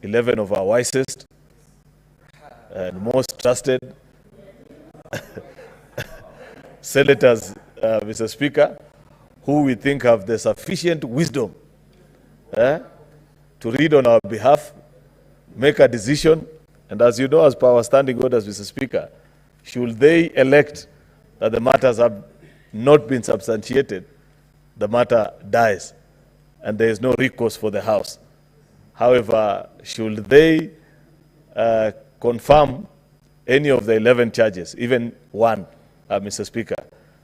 11 of our wisest and most trusted senators, Mr. Speaker, who we think have the sufficient wisdom to read on our behalf, make a decision, and as you know, as per our standing orders, Mr. Speaker, should they elect that the matters have not been substantiated, the matter dies, and there is no recourse for the House. However, should they confirm any of the 11 charges, even one, Mr. Speaker,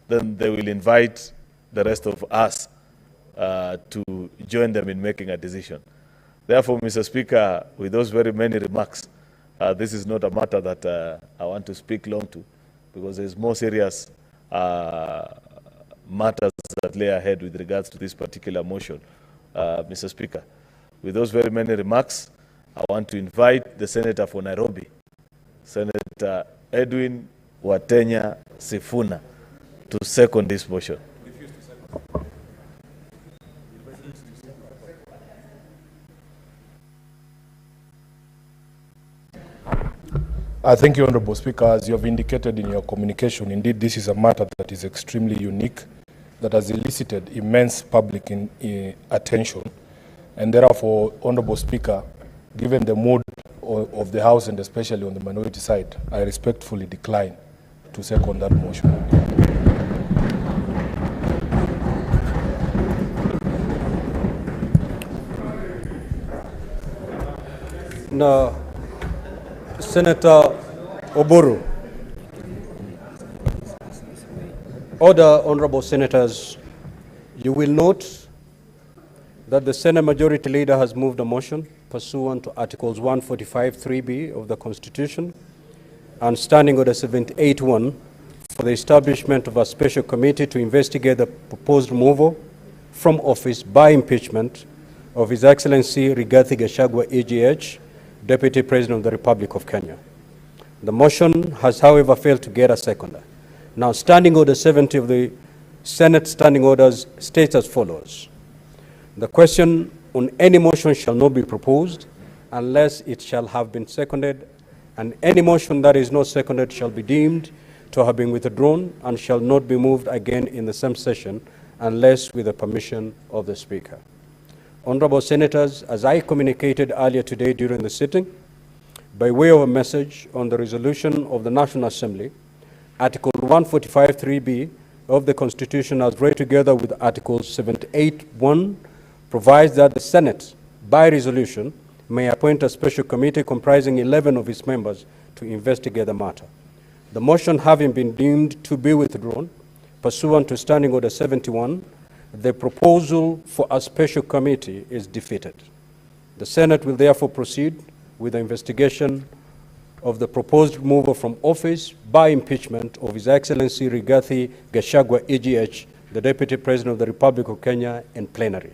then they will invite the rest of us to join them in making a decision. Therefore, Mr. Speaker, with those very many remarks, this is not a matter that I want to speak long to, because there's more serious matters that lay ahead with regards to this particular motion, Mr. Speaker. With those very many remarks, I want to invite the Senator for Nairobi, Senator Edwin Watenya Sifuna, to second this motion. Thank you, Honorable Speaker. As you have indicated in your communication, indeed this is a matter that is extremely unique, that has elicited immense public attention. And therefore, Honorable Speaker, given the mood of the House and especially on the minority side, I respectfully decline to second that motion. Now, Senator Oburu. Order, Honorable Senators. You will note that the Senate Majority Leader has moved a motion pursuant to Articles 145(3)(b) of the Constitution and Standing Order 78(1) for the establishment of a special committee to investigate the proposed removal from office by impeachment of His Excellency Rigathi Gachagua, EGH, Deputy President of the Republic of Kenya. The motion has, however, failed to get a seconder. Now, Standing Order 70 of the Senate Standing Orders states as follows. The question on any motion shall not be proposed unless it shall have been seconded, and any motion that is not seconded shall be deemed to have been withdrawn and shall not be moved again in the same session unless with the permission of the Speaker. Honorable Senators, as I communicated earlier today during the sitting, by way of a message on the resolution of the National Assembly, Article 145(3)(b) of the Constitution, as read together with Article 78(1), provides that the Senate, by resolution, may appoint a special committee comprising 11 of its members to investigate the matter. The motion having been deemed to be withdrawn, pursuant to Standing Order 71, the proposal for a special committee is defeated. The Senate will therefore proceed with the investigation of the proposed removal from office by impeachment of His Excellency Rigathi Gachagua, EGH, the Deputy President of the Republic of Kenya, in plenary.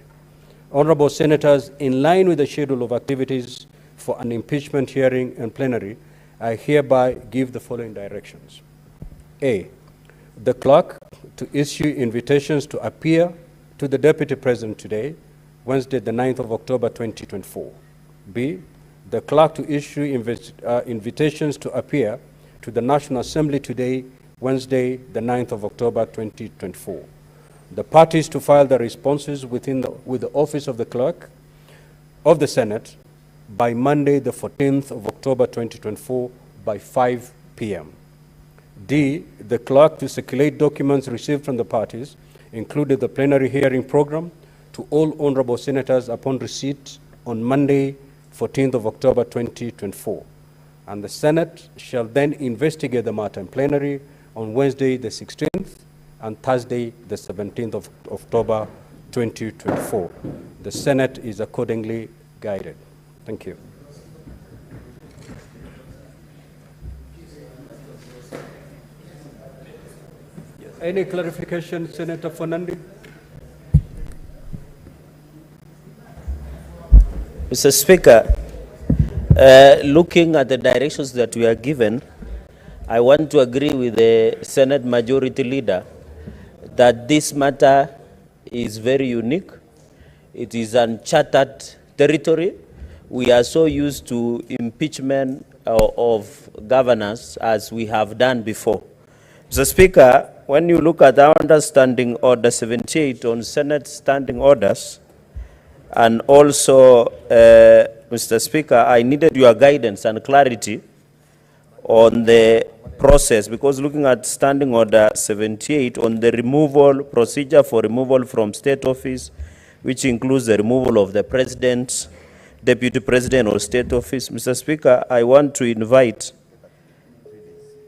Honorable Senators, in line with the schedule of activities for an impeachment hearing in plenary, I hereby give the following directions. A, the clerk to issue invitations to appear to the Deputy President today, Wednesday, the 9th of October, 2024. B, the clerk to issue invitations to appear to the National Assembly today, Wednesday, the 9th of October, 2024. The parties to file their responses with the Office of the Clerk of the Senate by Monday, the 14th of October, 2024, by 5 p.m. D, the clerk to circulate documents received from the parties, including the plenary hearing program, to all honorable senators upon receipt on Monday, 14th of October, 2024. And the Senate shall then investigate the matter in plenary on Wednesday, the 16th, and Thursday, the 17th of October, 2024. The Senate is accordingly guided. Thank you. Any clarification, Senator Fernandi? Mr. Speaker, looking at the directions that we are given, I want to agree with the Senate Majority Leader that this matter is very unique. It is uncharted territory we are so used to impeachment of governors as we have done before. Mr. Speaker, when you look at our Standing Order 78 on Senate standing orders, and also, Mr. Speaker, I needed your guidance and clarity on the process, because looking at Standing Order 78 on the removal procedure for removal from state office, which includes the removal of the president, deputy president, or state office. Mr. Speaker, I want to invite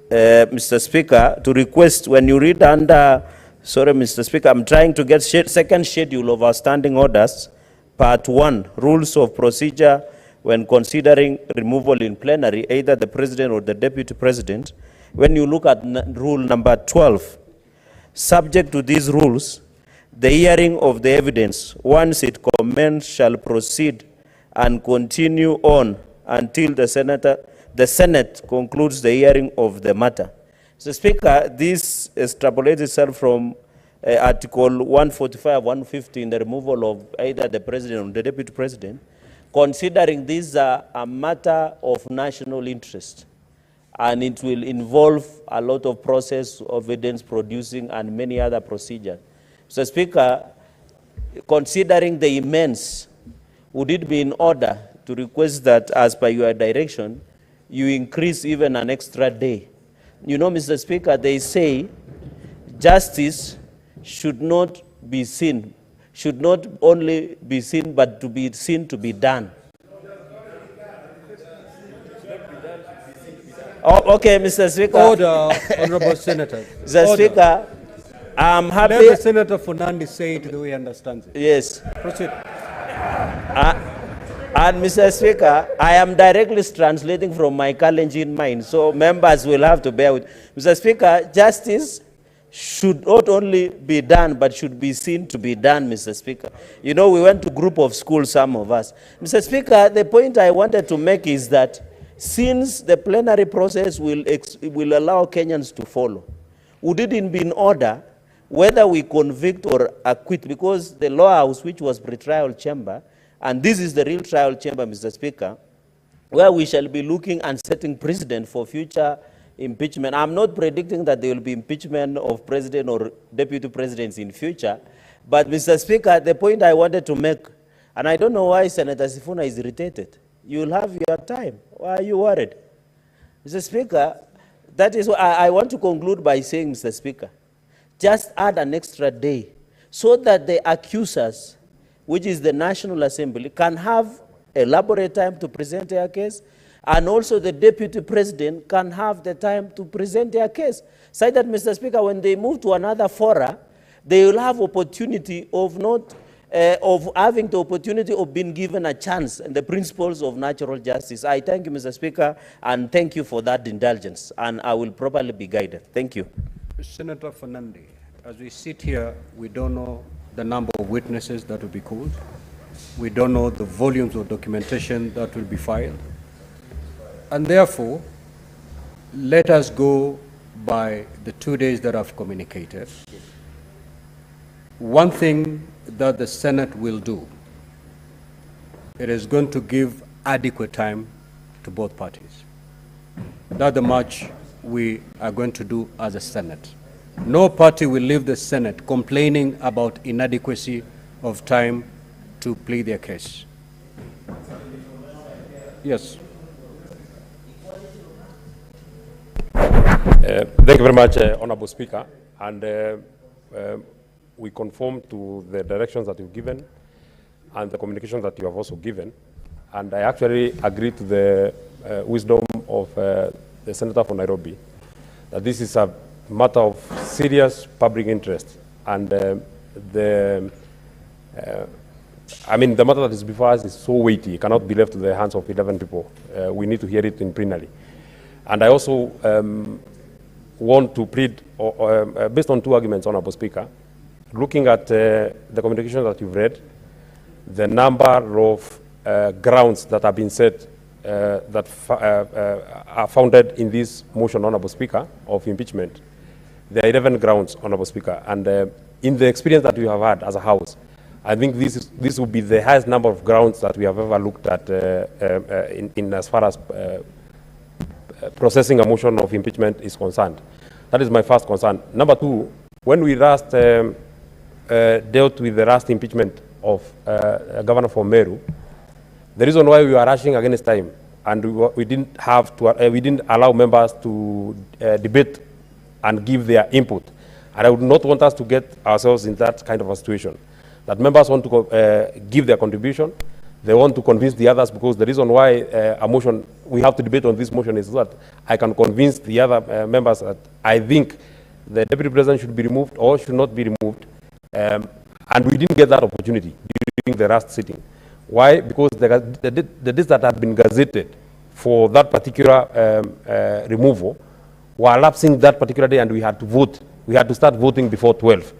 Mr. Speaker to request, when you read under, sorry, Mr. Speaker, I'm trying to get second schedule of our standing orders, part 1, rules of procedure when considering removal in plenary, either the president or the deputy president. When you look at rule number 12, subject to these rules, the hearing of the evidence, once it commences, shall proceed and continue on until the Senate concludes the hearing of the matter. So, Speaker, this extrapolates itself from Article 145, 150 in the removal of either the president or the deputy president, considering this a matter of national interest, and it will involve a lot of process of evidence producing and many other procedures. So, Speaker, considering the immense, would it be in order to request that, as per your direction, you increase even an extra day? You know, Mr. Speaker, they say justice should not be seen, should not only be seen, but to be seen to be done. Oh, okay, Mr. Speaker. Order, Honorable Senator. Mr. Order. Speaker, I'm happy. Let the Senator Fernandez say it the way he understands it. Yes. Proceed. And Mr. Speaker, I am directly translating from my Kalenjin mind, so members will have to bear with. Mr. Speaker, justice should not only be done, but should be seen to be done, Mr. Speaker. You know, we went to group of schools, some of us. Mr. Speaker, the point I wanted to make is that since the plenary process will allow Kenyans to follow, would it be in order whether we convict or acquit, because the law house, which was pre-trial chamber, and this is the real trial chamber, Mr. Speaker, where we shall be looking and setting precedent for future impeachment. I'm not predicting that there will be impeachment of president or deputy presidents in future, but Mr. Speaker, the point I wanted to make, and I don't know why Senator Sifuna is irritated. You'll have your time. Why are you worried? Mr. Speaker, that is why I want to conclude by saying, Mr. Speaker, just add an extra day so that the accusers, which is the National Assembly, can have elaborate time to present their case, and also the deputy president can have the time to present their case. So that, Mr. Speaker, when they move to another fora, they will have opportunity of having the opportunity of being given a chance and the principles of natural justice. I thank you, Mr. Speaker, and thank you for that indulgence, and I will properly be guided. Thank you. Senator Fernandez, as we sit here, we don't know the number of witnesses that will be called. We don't know the volumes of documentation that will be filed. And therefore, let us go by the 2 days that I've communicated. One thing that the Senate will do, it is going to give adequate time to both parties. That's the much we are going to do as a Senate. No party will leave the Senate complaining about inadequacy of time to plead their case. Yes. Thank you very much, Honorable Speaker. And we conform to the directions that you've given and the communication that you have also given. And I actually agree to the wisdom of the Senator from Nairobi, that this is a matter of serious public interest. And the matter that is before us is so weighty, it cannot be left to the hands of 11 people. We need to hear it in plenary. And I also want to plead, based on two arguments, Honorable Speaker, looking at the communication that you've read, the number of grounds that have been set that are founded in this motion, Honorable Speaker, of impeachment. There are 11 grounds, Honorable Speaker, and in the experience that we have had as a House, I think this will be the highest number of grounds that we have ever looked at in as far as processing a motion of impeachment is concerned. That is my first concern. Number two, when we last dealt with the last impeachment of a governor from Meru, the reason why we were rushing against time and we didn't have to, we didn't allow members to debate and give their input. And I would not want us to get ourselves in that kind of a situation. That members want to give their contribution, they want to convince the others, because the reason why a motion, we have to debate on this motion is that I can convince the other members that I think the deputy president should be removed or should not be removed. And we didn't get that opportunity during the last sitting. Why? Because the dates that had been gazetted for that particular removal were lapsing that particular day, and we had to vote. We had to start voting before 12.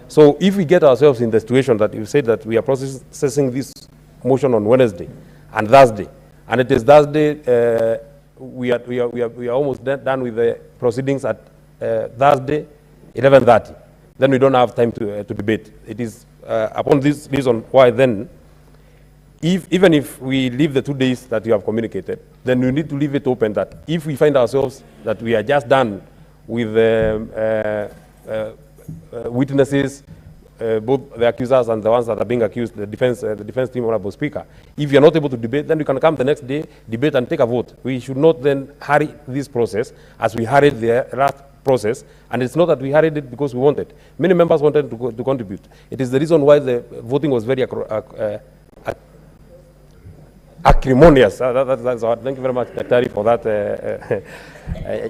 So if we get ourselves in the situation that you said that we are processing this motion on Wednesday and Thursday, and it is Thursday, we are almost done with the proceedings at Thursday, 11:30. Then we don't have time to debate. It is upon this reason why then, even if we leave the 2 days that you have communicated, then we need to leave it open that if we find ourselves that we are just done with witnesses, both the accusers and the ones that are being accused, the defense team, Honorable Speaker, if you are not able to debate, then we can come the next day, debate and take a vote. We should not then hurry this process as we hurried the last process, and it's not that we hurried it because we wanted. Many members wanted to contribute. It is the reason why the voting was very acrimonious. That's all. Thank you very much, Daktari, for that.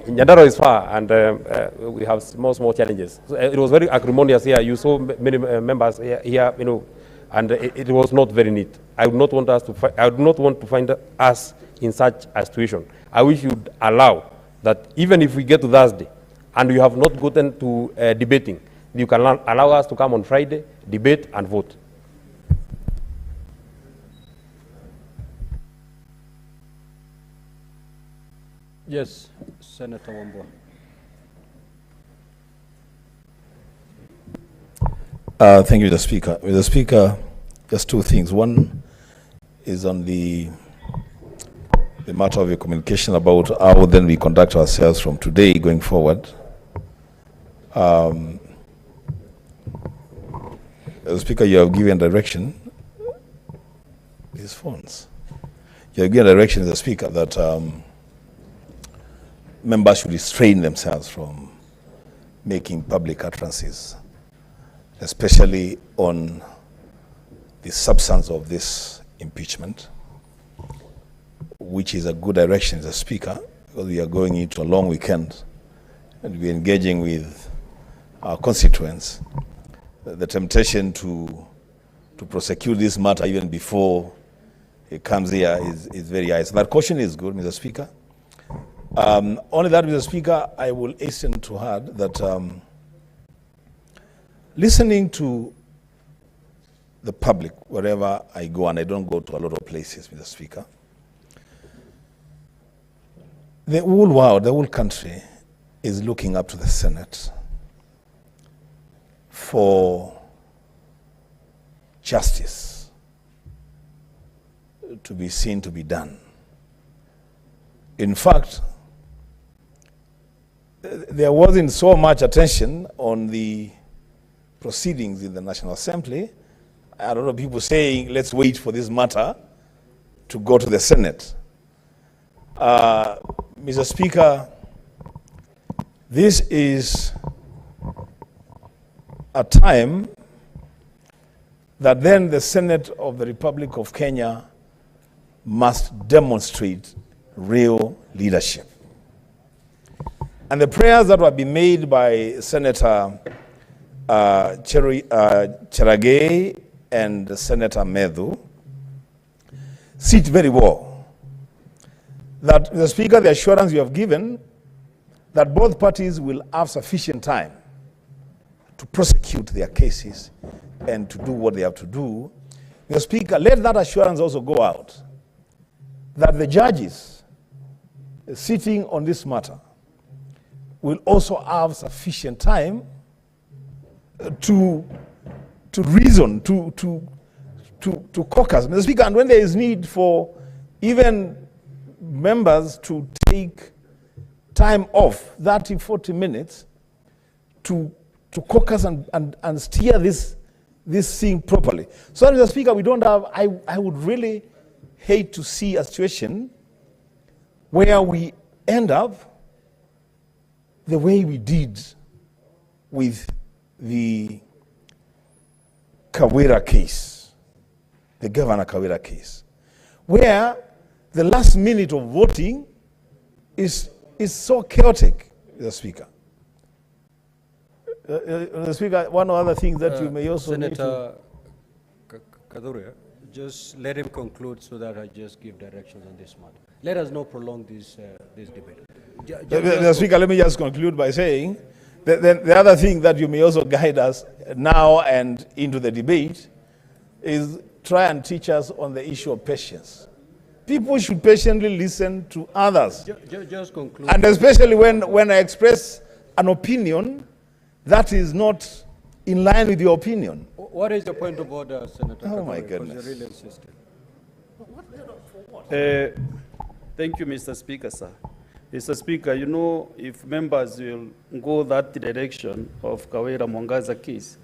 Nyandaro is far, and we have small challenges. So, it was very acrimonious here. You saw many members here, you know, and it was not very neat. I would not want us to. I would not want to find us in such a situation. I wish you'd allow that even if we get to Thursday, and you have not gotten to debating, you can allow us to come on Friday, debate and vote. Yes, Senator Wambua. Thank you, Mr. Speaker. Mr. Speaker, just two things. One is on the matter of your communication about how then we conduct ourselves from today going forward. Mr. Speaker, you have given direction. These phones. You have given direction, Mr. Speaker, that members should restrain themselves from making public utterances, especially on the substance of this impeachment, which is a good direction, Mr. Speaker, because we are going into a long weekend and we're engaging with our constituents. The temptation to prosecute this matter even before it comes here is very high. So that caution is good, Mr. Speaker. Only that, Mr. Speaker, I will hasten to add that listening to the public wherever I go, and I don't go to a lot of places, Mr. Speaker, the whole world, the whole country is looking up to the Senate for justice to be seen to be done. In fact, there wasn't so much attention on the proceedings in the National Assembly. A lot of people saying, let's wait for this matter to go to the Senate. Mr. Speaker, this is a time that then the Senate of the Republic of Kenya must demonstrate real leadership. And the prayers that were being made by Senator Cheragei and Senator Medhu sit very well. That, Mr. Speaker, the assurance you have given that both parties will have sufficient time to prosecute their cases and to do what they have to do. Mr. Speaker, let that assurance also go out that the judges sitting on this matter will also have sufficient time to reason, to caucus, Mr. Speaker, and when there is need for even members to take time off, 30, 40 minutes, to caucus and steer this thing properly. So, Mr. Speaker, we don't have, I would really hate to see a situation where we end up the way we did with the Kawira case, the Governor Kawira case, where the last minute of voting is so chaotic, Mr. Speaker. Mr. Speaker, one other thing that you may also Senator Kadure, just let him conclude so that I just give directions on this matter. Let us not prolong this debate. Mr. Speaker, let me just conclude by saying that the other thing that you may also guide us now and into the debate is try and teach us on the issue of patience. People should patiently listen to others. Just conclude. And especially when I express an opinion that is not in line with your opinion. What is the point of order, Senator? Oh, my Kadure, goodness. because you're really insisting. Thank you, Mr. Speaker, sir. Mr. Speaker, you know, if members will go that direction of Kawira Mwangaza case,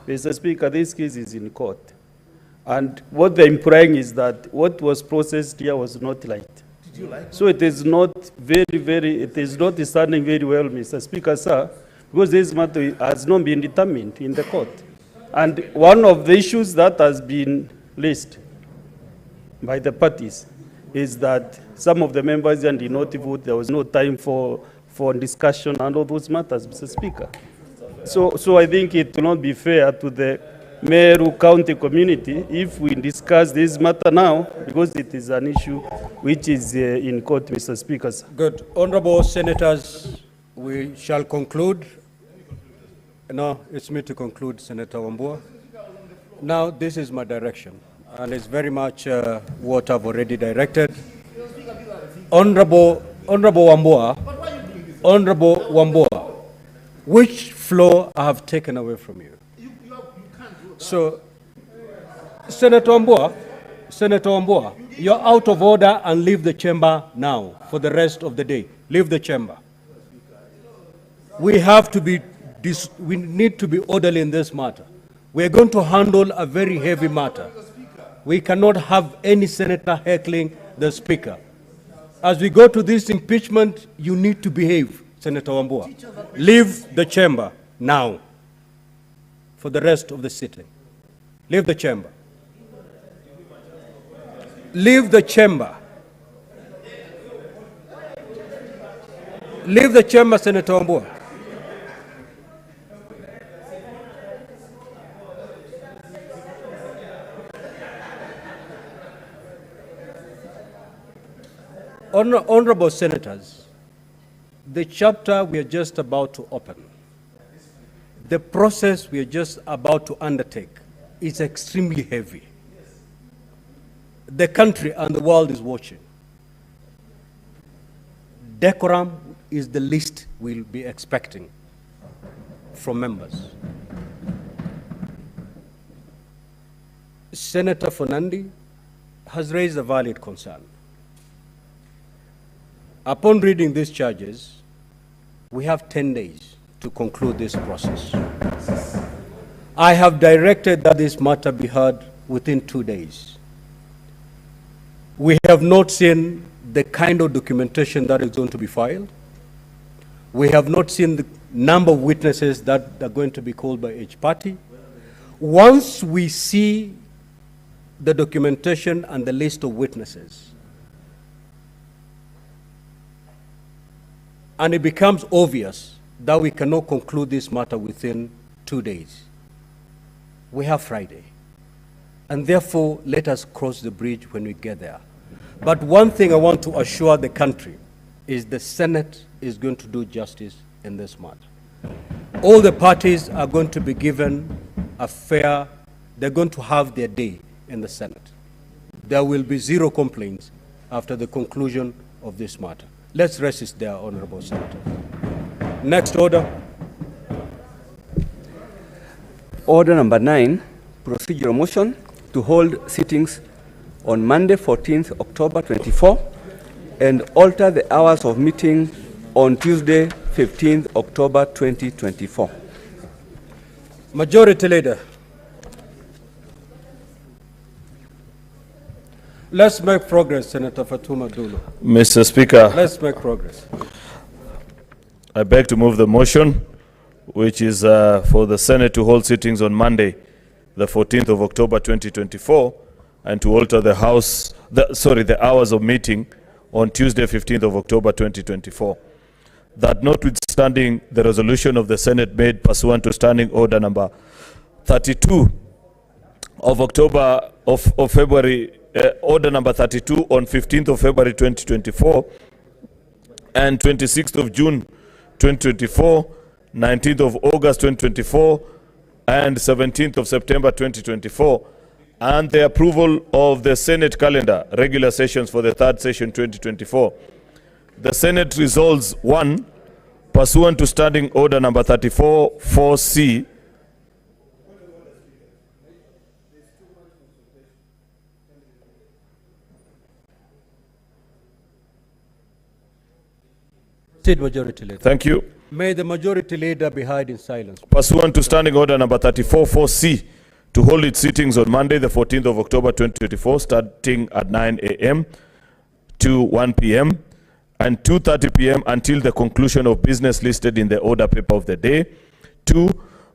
Mr. Speaker, this case is in court. And what they're implying is that what was processed here was not right. Did you like So it is not it is not standing very well, Mr. Speaker, sir, because this matter has not been determined in the court. And one of the issues that has been raised by the parties is that some of the members did not vote. There was no time for discussion and all those matters, Mr. Speaker. So I think it will not be fair to the Meru County community if we discuss this matter now, because it is an issue which is in court, Mr. Speaker. Good. Honorable Senators, we shall conclude. No, it's me to conclude, Senator Wambua. Now, this is my direction, and it's very much what I've already directed. Honorable Wambua, which floor I have taken away from you? So, Senator Wambua, you're out of order and leave the chamber now for the rest of the day. Leave the chamber. We need to be orderly in this matter. We're going to handle a very heavy matter. We cannot have any senator heckling the speaker. As we go to this impeachment, you need to behave, Senator Wambua. Leave the chamber now for the rest of the sitting. Leave the chamber. Leave the chamber. Leave the chamber, Senator Wambua. Honorable Senators, the chapter we are just about to open, the process we are just about to undertake is extremely heavy. The country and the world is watching. Decorum is the least we'll be expecting from members. Senator Fonandi has raised a valid concern. Upon reading these charges, we have 10 days to conclude this process. I have directed that this matter be heard within 2 days. We have not seen the kind of documentation that is going to be filed. We have not seen the number of witnesses that are going to be called by each party. Once we see the documentation and the list of witnesses, and it becomes obvious that we cannot conclude this matter within 2 days, we have Friday. And therefore, let us cross the bridge when we get there. But one thing I want to assure the country is the Senate is going to do justice in this matter. All the parties are going to be given a fair, they're going to have their day in the Senate. There will be zero complaints after the conclusion of this matter. Let's resist there, Honorable Senator. Next order. Order number 9, procedural motion to hold sittings on Monday, 14th October 24, and alter the hours of meeting on Tuesday, 15th October 2024. Majority Leader. Let's make progress, Senator Fatuma Dulu. Mr. Speaker, Let's make progress. I beg to move the motion, which is for the Senate to hold sittings on Monday, the 14th of October 2024, and to alter the the hours of meeting on Tuesday, 15th of October 2024. That notwithstanding the resolution of the Senate made pursuant to Standing Order number 32 of October of February, Order number 32 on 15th of February 2024, and 26th of June 2024, 19th of August 2024, and 17th of September 2024, and the approval of the Senate calendar, regular sessions for the third session 2024. The Senate resolves: 1, pursuant to Standing Order number 34-4C, Majority Leader. thank you. May the Majority Leader be heard in silence. Pursuant to Standing Order number 34-4C, to hold its sittings on Monday, the 14th of October 2024, starting at 9 a.m. to 1 p.m. and 2:30 p.m. until the conclusion of business listed in the order paper of the day. 2,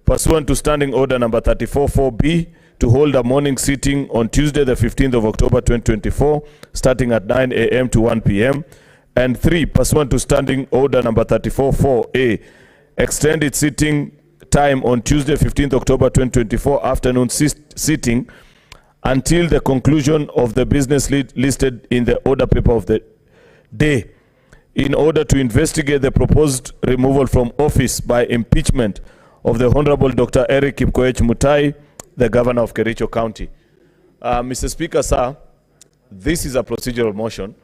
pursuant to Standing Order number 34-4B, to hold a morning sitting on Tuesday, the 15th of October 2024, starting at 9 a.m. to 1 p.m. And 3, pursuant to Standing Order number 34-4A, extend its sitting time on Tuesday, 15th October 2024, afternoon sitting until the conclusion of the business listed in the order paper of the day, in order to investigate the proposed removal from office by impeachment of the Honorable Dr. Eric Kipkoech Mutai, the Governor of Kericho County. Mr. Speaker, sir, this is a procedural motion,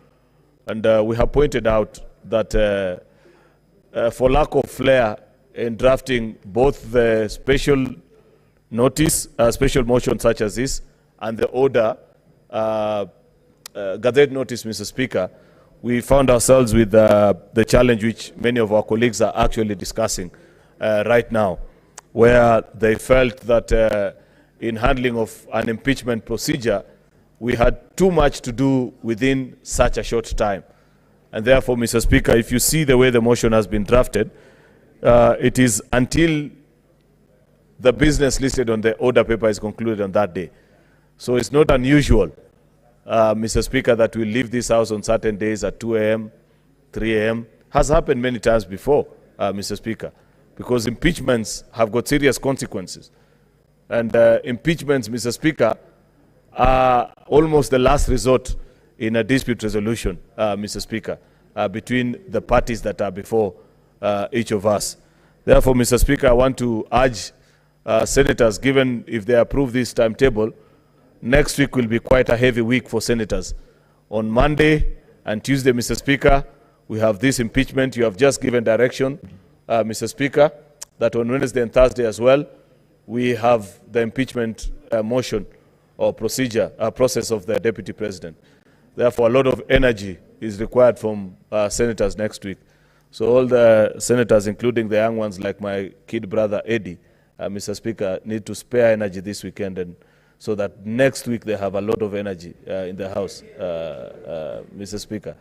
and we have pointed out that for lack of flair in drafting both the special notice, special motion such as this, and the order, gathered notice, Mr. Speaker, we found ourselves with the challenge which many of our colleagues are actually discussing right now, where they felt that in handling of an impeachment procedure, we had too much to do within such a short time. And therefore, Mr. Speaker, if you see the way the motion has been drafted, it is until the business listed on the order paper is concluded on that day. So it's not unusual, Mr. Speaker, that we leave this house on certain days at 2 a.m., 3 a.m. Has happened many times before, Mr. Speaker, because impeachments have got serious consequences. And impeachments, Mr. Speaker, are almost the last resort in a dispute resolution, Mr. Speaker, between the parties that are before each of us. Therefore, Mr. Speaker, I want to urge senators, given if they approve this timetable, next week will be quite a heavy week for senators. On Monday and Tuesday, Mr. Speaker, we have this impeachment. You have just given direction, Mr. Speaker, that on Wednesday and Thursday as well, we have the impeachment motion or process of the Deputy President. Therefore, a lot of energy is required from senators next week. So all the senators, including the young ones like my kid brother Eddie, Mr. Speaker, need to spare energy this weekend, and so that next week they have a lot of energy in the House, Mr. Speaker.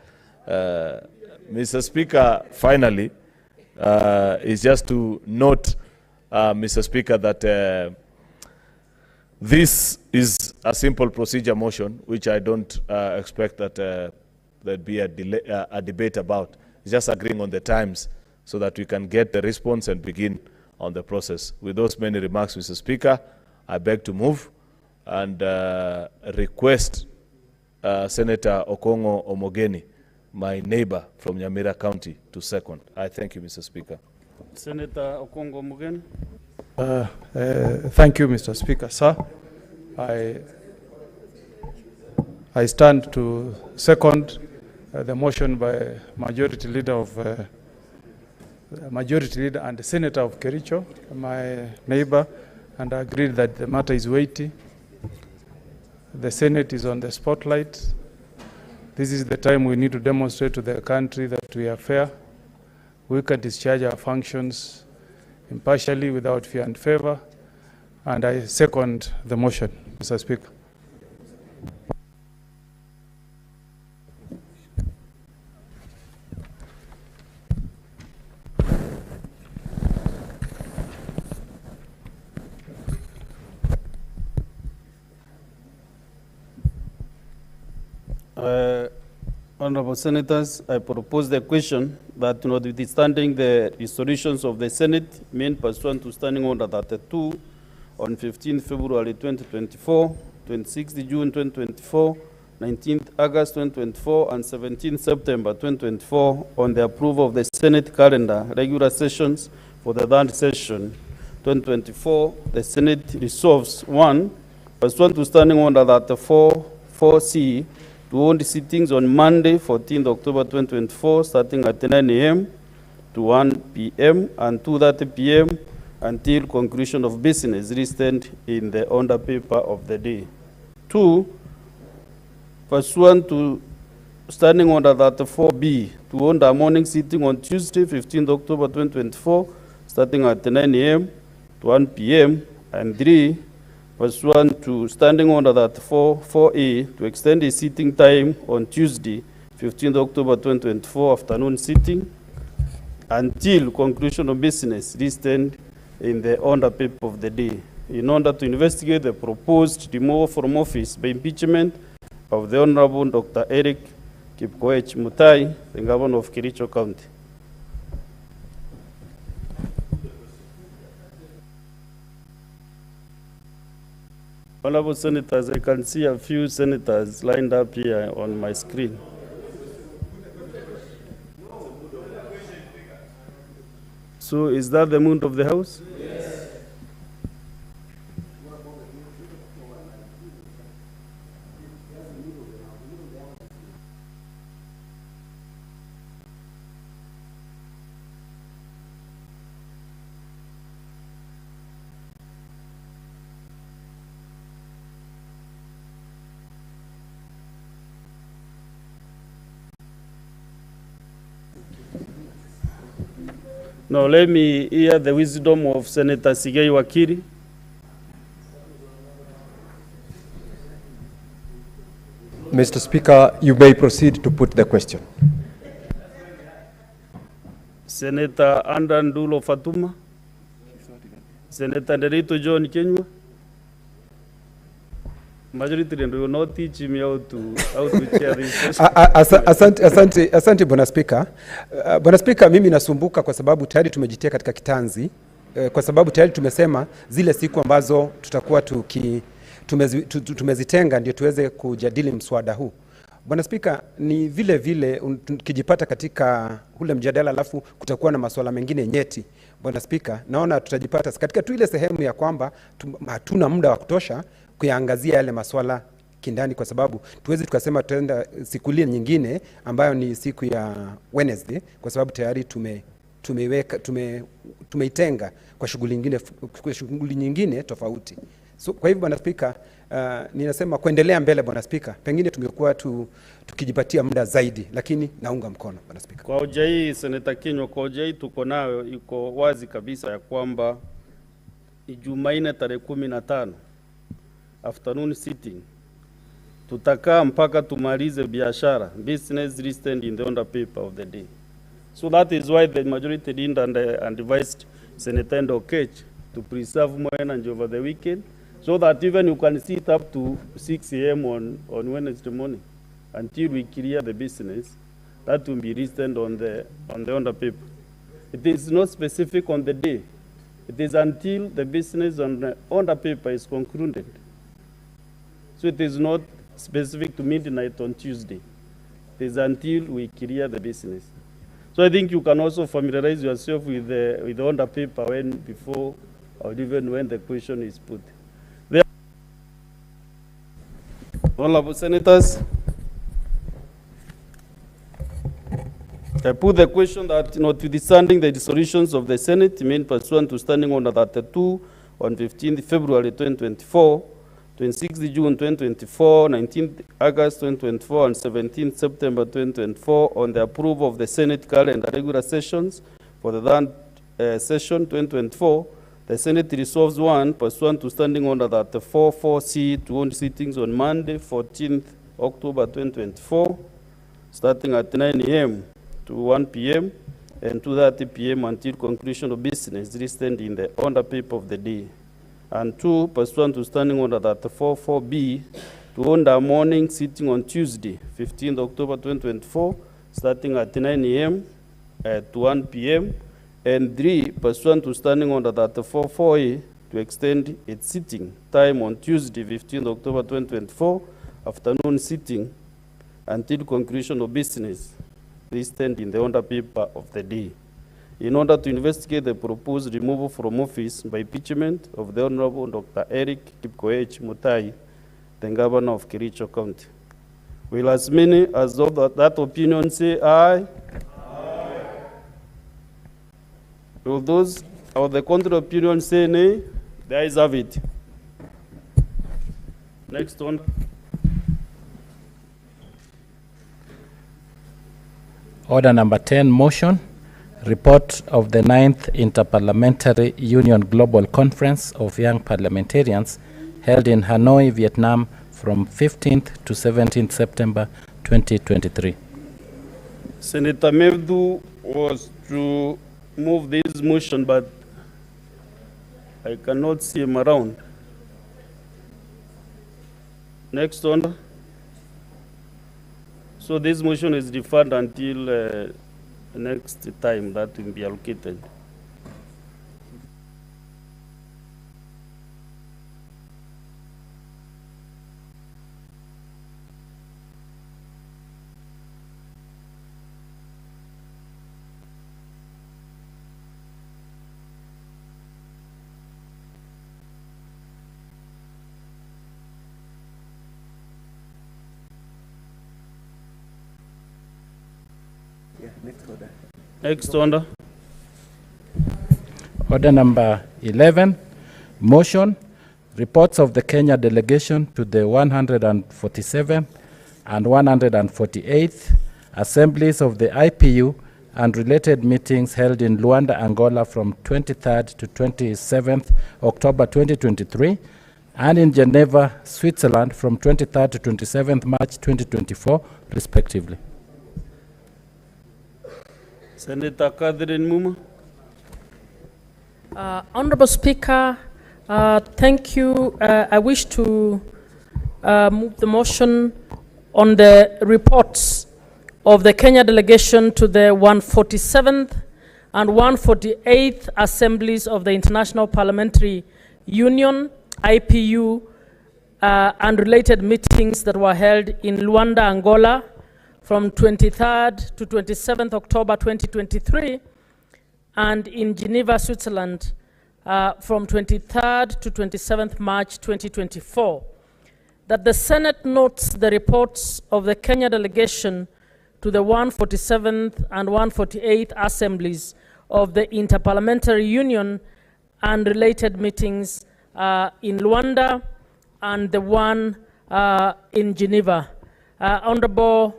Mr. Speaker, finally, is just to note, Mr. Speaker, that this is a simple procedure motion, which I don't expect that there'd be a debate about. It's just agreeing on the times so that we can get the response and begin on the process. With those many remarks, Mr. Speaker, I beg to move and request Senator Okongo Omogeni, my neighbor from Nyamira County, to second. I thank you, Mr. Speaker. Senator Okongo Omogeni. Thank you, Mr. Speaker. Sir, I stand to second the motion by Majority Leader and the Senator of Kericho, my neighbor, and agreed that the matter is weighty. The Senate is on the spotlight. This is the time we need to demonstrate to the country that we are fair. We can discharge our functions impartially, without fear and favor. And I second the motion, Mr. Speaker. Honorable Senators, I propose the question that notwithstanding the resolutions of the Senate made pursuant to Standing Order 32 on 15 February 2024, 26 June 2024, 19 August 2024, and 17 September 2024 on the approval of the Senate calendar regular sessions for the third session 2024, the Senate resolves: 1. Pursuant to Standing Order 34 4C, to hold sittings on Monday, 14th October 2024, starting at 9 a.m. to 1 p.m. and 2:30 p.m. until conclusion of business listed in the order paper of the day. 2. Pursuant to Standing Order 34B, to hold a morning sitting on Tuesday, 15th October 2024, starting at 9 a.m. to 1 p.m. And 3. Pursuant to Standing Order 4A, to extend the sitting time on Tuesday, 15th October 2024, afternoon sitting, until conclusion of business listed in the order paper of the day, in order to investigate the proposed removal from office by impeachment of the Honorable Dr. Eric Kipkoech Mutai, the Governor of Kericho County. Honorable Senators, I can see a few senators lined up here on my screen. So is that the mood of the House? Yes. Now let me hear the wisdom of Senator Sigei Wakiri. Mr. Speaker, you may proceed to put the question. Senator Andan Dulo Fatuma. Senator Derito John Kenywa. Majority leader will not teach me how to chair this session. Asante Bwana Speaker. Bwana Speaker, mimi nasumbuka kwa sababu tayari tumejitia katika kitanzi, kwa sababu tayari tumesema zile siku ambazo tutakuwa tumezitenga ndio tuweze kujadili mswada huu. Bwana Speaker, ni vile vile tukijipata katika ule mjadala alafu kutakuwa na masuala mengine nyeti. Bwana Speaker, naona tutajipata katika tu ile sehemu ya kwamba hatuna muda wa kutosha kuyaangazia yale masuala kindani, kwa sababu tuwezi tukasema tutaenda siku ile nyingine ambayo ni siku ya Wednesday, kwa sababu tayari tumeitenga kwa shughuli nyingine tofauti. So kwa hivyo Bwana Speaker, ninasema kuendelea mbele Bwana Speaker, pengine tumekuwa tukijipatia muda zaidi, lakini naunga mkono Bwana Speaker. Kwa hoja hii Senator Kenywa, kwa hoja hii tuko nayo, iko wazi kabisa ya kwamba Jumanne tarehe 15 afternoon sitting tutakaa mpaka tumalize biashara, business listed in the order paper of the day. So that is why the majority leader and advised Senator Ndokech to preserve more energy over the weekend, so that even you can sit up to 6 a.m. on Wednesday morning until we clear the business that will be listed on the order paper. It is not specific on the day. It is until the business on the order paper is concluded. So it is not specific to midnight on Tuesday. It is until we clear the business. So I think you can also familiarize yourself with the order paper before or even when the question is put. Honorable Senators, I put the question that notwithstanding the resolutions of the Senate made pursuant to Standing Order 32 on 15th February 2024, 26th June 2024, 19th August 2024, and 17th September 2024 on the approval of the Senate calendar regular sessions for the third session 2024. The Senate resolves one, pursuant to Standing Order 34-4C, to hold sittings on Monday, 14th October 2024, starting at 9 a.m. to 1 p.m. and 2:30 p.m. until conclusion of business listed in the order paper of the day. And two, pursuant to Standing Order 34-4B, to hold a morning sitting on Tuesday, 15th October 2024, starting at 9 a.m. to 1 p.m. And three, pursuant to Standing Order 34-4A, to extend its sitting time on Tuesday, 15th October 2024, afternoon sitting until conclusion of business listed in the order paper of the day, in order to investigate the proposed removal from office by impeachment of the Honorable Dr. Eric Kipkoech Mutai, the Governor of Kericho County. Will as many as of that opinion say aye? Will those of the contrary opinion say nay? The ayes have it. Next one. Order number 10, motion. Report of the 9th Interparliamentary Union Global Conference of Young Parliamentarians held in Hanoi, Vietnam from 15th to 17th September 2023. Senator Mevdu was to move this motion, but I cannot see him around. Next one. So this motion is deferred until next time that will be allocated. Next order. Order number 11, motion. Reports of the Kenya delegation to the 147th and 148th assemblies of the IPU and related meetings held in Luanda, Angola from 23rd to 27th October 2023 and in Geneva, Switzerland from 23rd to 27th March 2024 respectively. Senator Catherine Muma. Honorable Speaker, thank you. I wish to move the motion on the reports of the Kenya delegation to the 147th and 148th assemblies of the International Parliamentary Union, IPU, and related meetings that were held in Luanda, Angola, from 23rd to 27th October 2023, and in Geneva, Switzerland, from 23rd to 27th March 2024. That the Senate notes the reports of the Kenya delegation to the 147th and 148th assemblies of the Interparliamentary Union and related meetings in Luanda and the one in Geneva. Honorable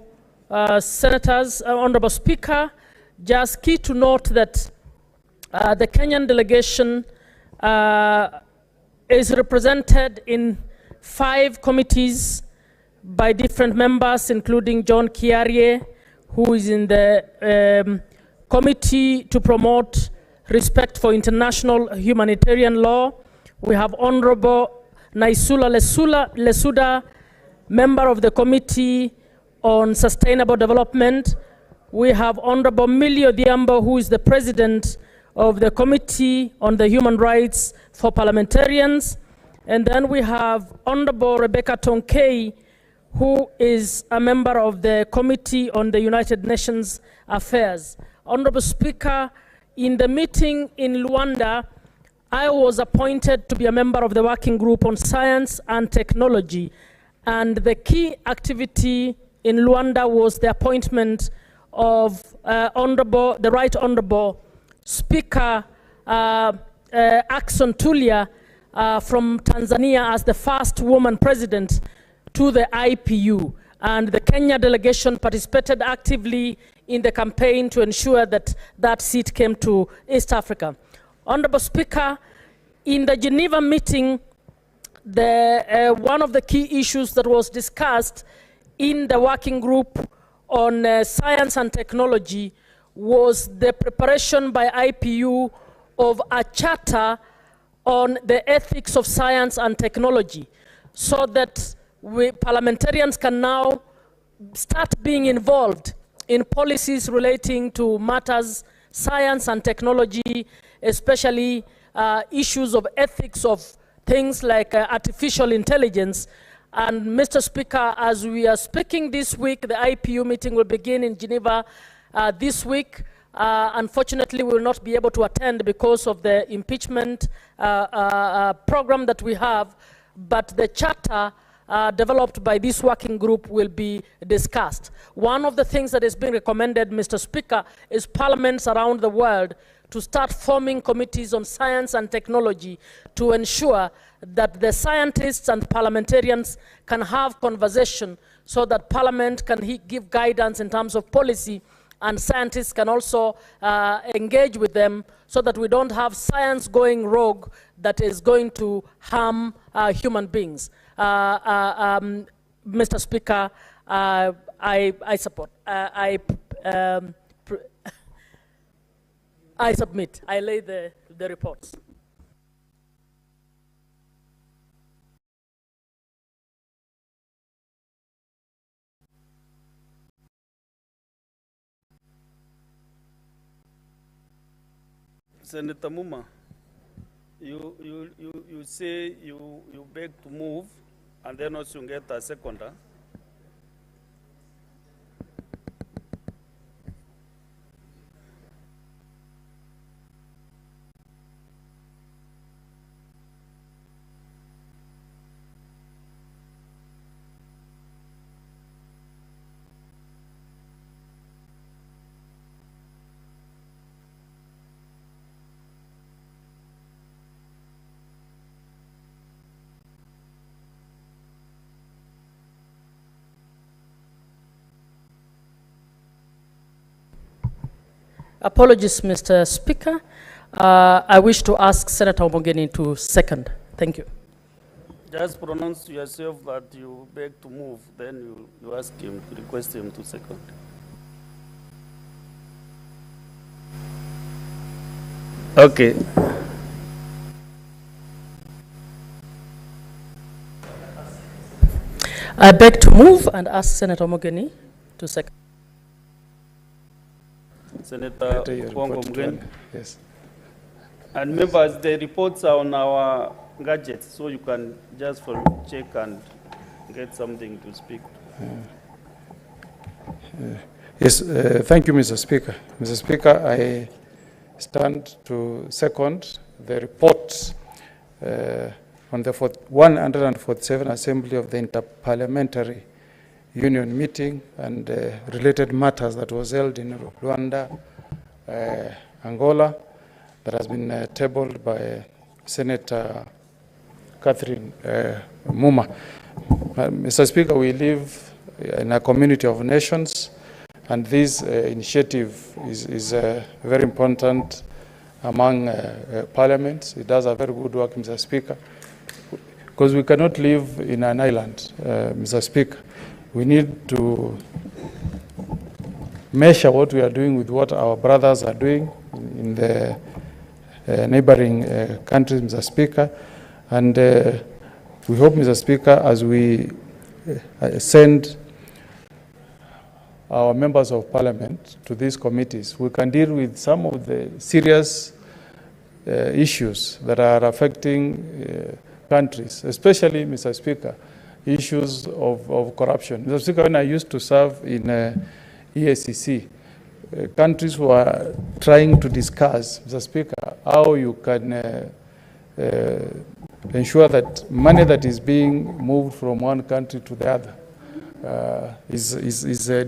Senators, Honorable Speaker, just key to note that the Kenyan delegation is represented in 5 committees by different members, including John Kiarie, who is in the Committee to Promote Respect for International Humanitarian Law. We have Honorable Naisula Lesuda, member of the Committee on Sustainable Development. We have Honorable Millie Odhiambo, who is the President of the Committee on the Human Rights for Parliamentarians. And then we have Honorable Rebecca Tonkei, who is a member of the Committee on the United Nations Affairs. Honorable Speaker, in the meeting in Luanda, I was appointed to be a member of the Working Group on Science and Technology. And the key activity in Luanda was the appointment of the Right Honorable Speaker Axon Tulia from Tanzania as the first woman president to the IPU. And the Kenya delegation participated actively in the campaign to ensure that that seat came to East Africa. Honorable Speaker, in the Geneva meeting, one of the key issues that was discussed in the working group on science and technology was the preparation by IPU of a charter on the ethics of science and technology, so that parliamentarians can now start being involved in policies relating to matters, science and technology, especially issues of ethics of things like artificial intelligence. And Mr. Speaker, as we are speaking this week, the IPU meeting will begin in Geneva this week. Unfortunately, we will not be able to attend because of the impeachment program that we have, but the charter developed by this working group will be discussed. One of the things that is being recommended, Mr. Speaker, is parliaments around the world to start forming committees on science and technology to ensure that the scientists and parliamentarians can have conversation so that parliament can give guidance in terms of policy, and scientists can also engage with them so that we don't have science going rogue that is going to harm human beings. Mr. Speaker, I support. I submit. I lay the reports. Senator Muma, you say you beg to move, and then also you get a seconder. Apologies, Mr. Speaker. I wish to ask Senator Omogeni to second. Thank you. Just pronounce to yourself that you beg to move, then you ask him, request him to second. Okay. I beg to move and ask Senator Omogeni to second. Senator Kongo Mgeni. Yes. And members, the reports are on our gadgets, so you can just check and get something to speak. Yes, thank you, Mr. Speaker. Mr. Speaker, I stand to second the report on the 147 Assembly of the Interparliamentary Union meeting and related matters that was held in Rwanda, Angola, that has been tabled by Senator Catherine Muma. Mr. Speaker, we live in a community of nations, and this initiative is very important among parliaments. It does a very good work, Mr. Speaker, because we cannot live in an island, Mr. Speaker. We need to measure what we are doing with what our brothers are doing in the neighboring countries, Mr. Speaker. And we hope, Mr. Speaker, as we send our members of parliament to these committees, we can deal with some of the serious issues that are affecting countries, especially, Mr. Speaker, issues of corruption. Mr. Speaker, when I used to serve in EACC, countries were trying to discuss, Mr. Speaker, how you can ensure that money that is being moved from one country to the other is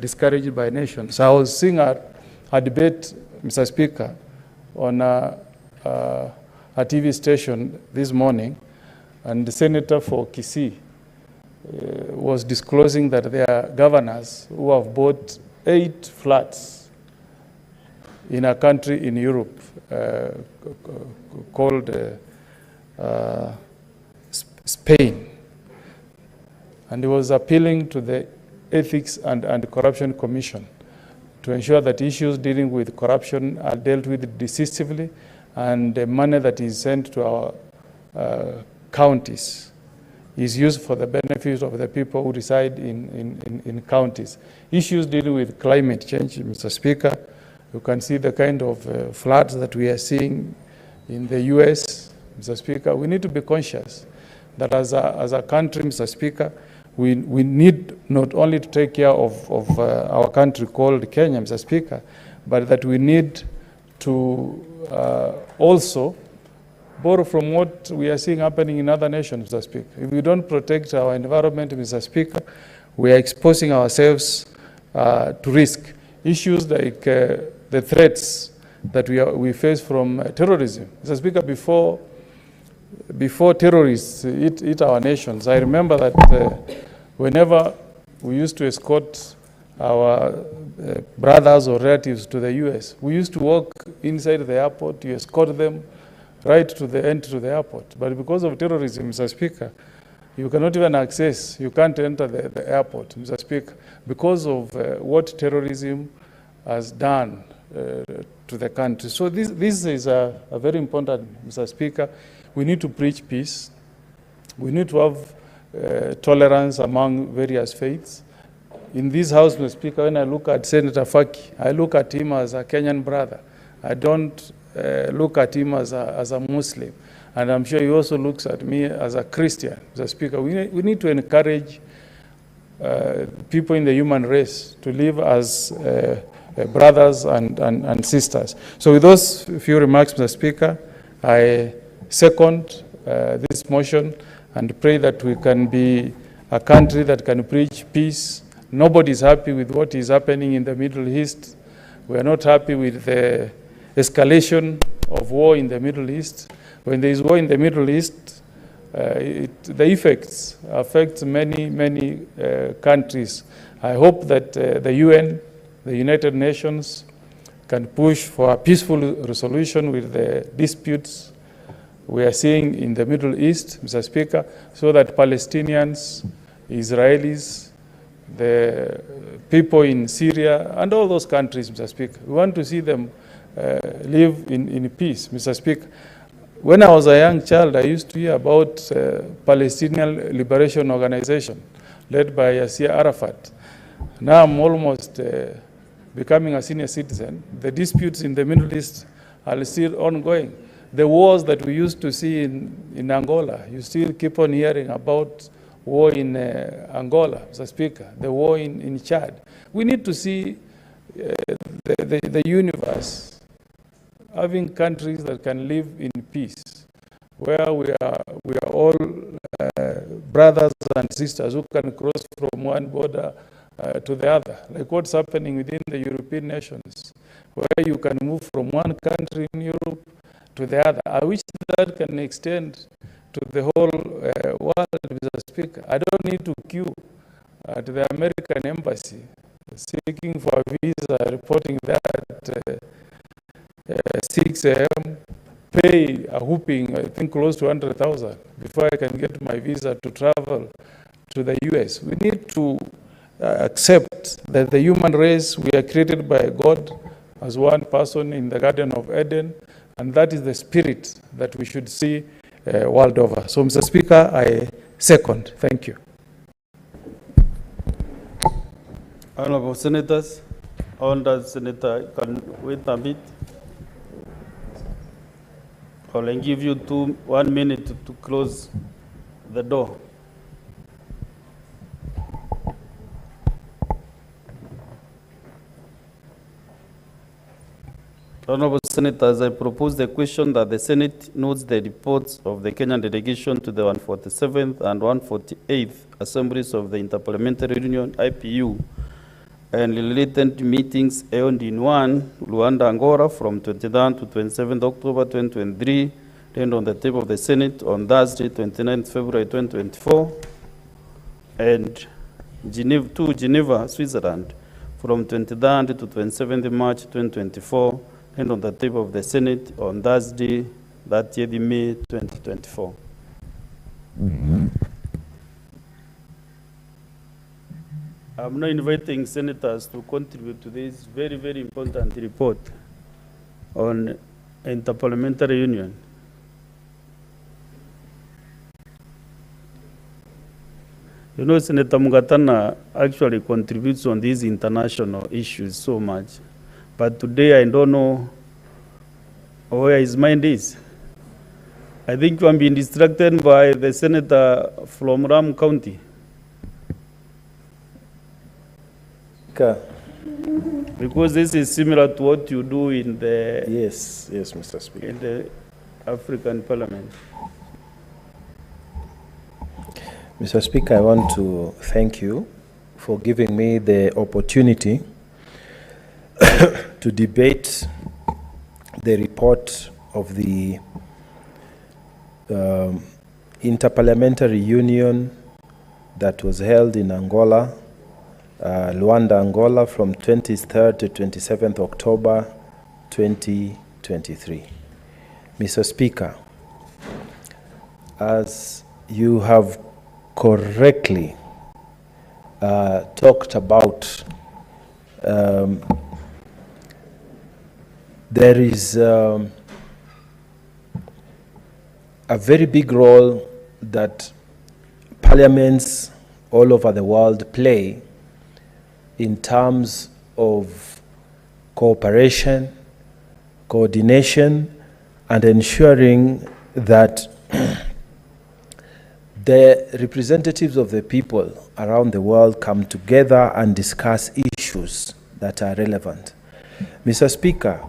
discouraged by nations. So I was seeing a debate, Mr. Speaker, on a TV station this morning, and the senator for Kisii was disclosing that there are governors who have bought 8 flats in a country in Europe called Spain. And he was appealing to the Ethics and Corruption Commission to ensure that issues dealing with corruption are dealt with decisively, and the money that is sent to our counties is used for the benefit of the people who reside in counties. Issues dealing with climate change, Mr. Speaker, you can see the kind of floods that we are seeing in the US, Mr. Speaker. We need to be conscious that as a country, Mr. Speaker, we need not only to take care of our country called Kenya, Mr. Speaker, but that we need to also borrow from what we are seeing happening in other nations, Mr. Speaker. If we don't protect our environment, Mr. Speaker, we are exposing ourselves to risk. Issues like the threats that we face from terrorism. Mr. Speaker, before terrorists hit our nations, I remember that whenever we used to escort our brothers or relatives to the US, we used to walk inside the airport to escort them right to the entry to the airport. But because of terrorism, Mr. Speaker, you cannot even access, you can't enter the airport, Mr. Speaker, because of what terrorism has done to the country. So this is a very important, Mr. Speaker. We need to preach peace. We need to have tolerance among various faiths. In this House, Mr. Speaker, when I look at Senator Faki, I look at him as a Kenyan brother. I don't look at him as a Muslim. And I'm sure he also looks at me as a Christian, Mr. Speaker. We need to encourage people in the human race to live as brothers and sisters. So with those few remarks, Mr. Speaker, I second this motion and pray that we can be a country that can preach peace. Nobody is happy with what is happening in the Middle East. We are not happy with the escalation of war in the Middle East. When there is war in the Middle East, the effects affect many countries. I hope that the UN, the United Nations, can push for a peaceful resolution with the disputes we are seeing in the Middle East, Mr. Speaker, so that Palestinians, Israelis, the people in Syria, and all those countries, Mr. Speaker, we want to see them live in peace, Mr. Speaker. When I was a young child, I used to hear about Palestinian Liberation Organization led by Yasser Arafat. Now I'm almost becoming a senior citizen. The disputes in the Middle East are still ongoing. The wars that we used to see in Angola, you still keep on hearing about war in Angola, Mr. Speaker, the war in Chad. We need to see the universe having countries that can live in peace, where we are all brothers and sisters who can cross from one border to the other, like what's happening within the European nations, where you can move from one country in Europe to the other. I wish that can extend to the whole world, Mr. Speaker. I don't need to queue at the American embassy seeking for a visa, reporting that 6 a.m., pay a whooping, I think close to 100,000 before I can get my visa to travel to the US. We need to accept that the human race, we are created by God as one person in the Garden of Eden, and that is the spirit that we should see world over. So, Mr. Speaker, I second. Thank you. Honorable Senators, Honorable Senator, can wait a bit. I'll give you 1 minute to close the door. Honorable Senators, I propose the question that the Senate notes the reports of the Kenyan delegation to the 147th and 148th Assemblies of the Interparliamentary Union, IPU, and related meetings held in 1, Luanda, Angola, from 23rd to 27th October 2023, laid on the table of the Senate on Thursday, 29th February 2024, and Geneva, Switzerland, from 23rd to 27th March 2024, and on the table of the Senate on Thursday, 30th May 2024. I'm now inviting senators to contribute to this very, very important report on interparliamentary union. You know, Senator Mugatana actually contributes on these international issues so much. But today, I don't know where his mind is. I think I'm being distracted by the senator from Ram County. Because this is similar to what you do in the yes, Mr. Speaker, in the African Parliament. Mr. Speaker, I want to thank you for giving me the opportunity to debate the report of the Interparliamentary Union that was held in Angola, Luanda, Angola, from 23rd to 27th October 2023. Mr. Speaker, as you have correctly talked about, there is a very big role that parliaments all over the world play in terms of cooperation, coordination, and ensuring that the representatives of the people around the world come together and discuss issues that are relevant. Mr. Speaker,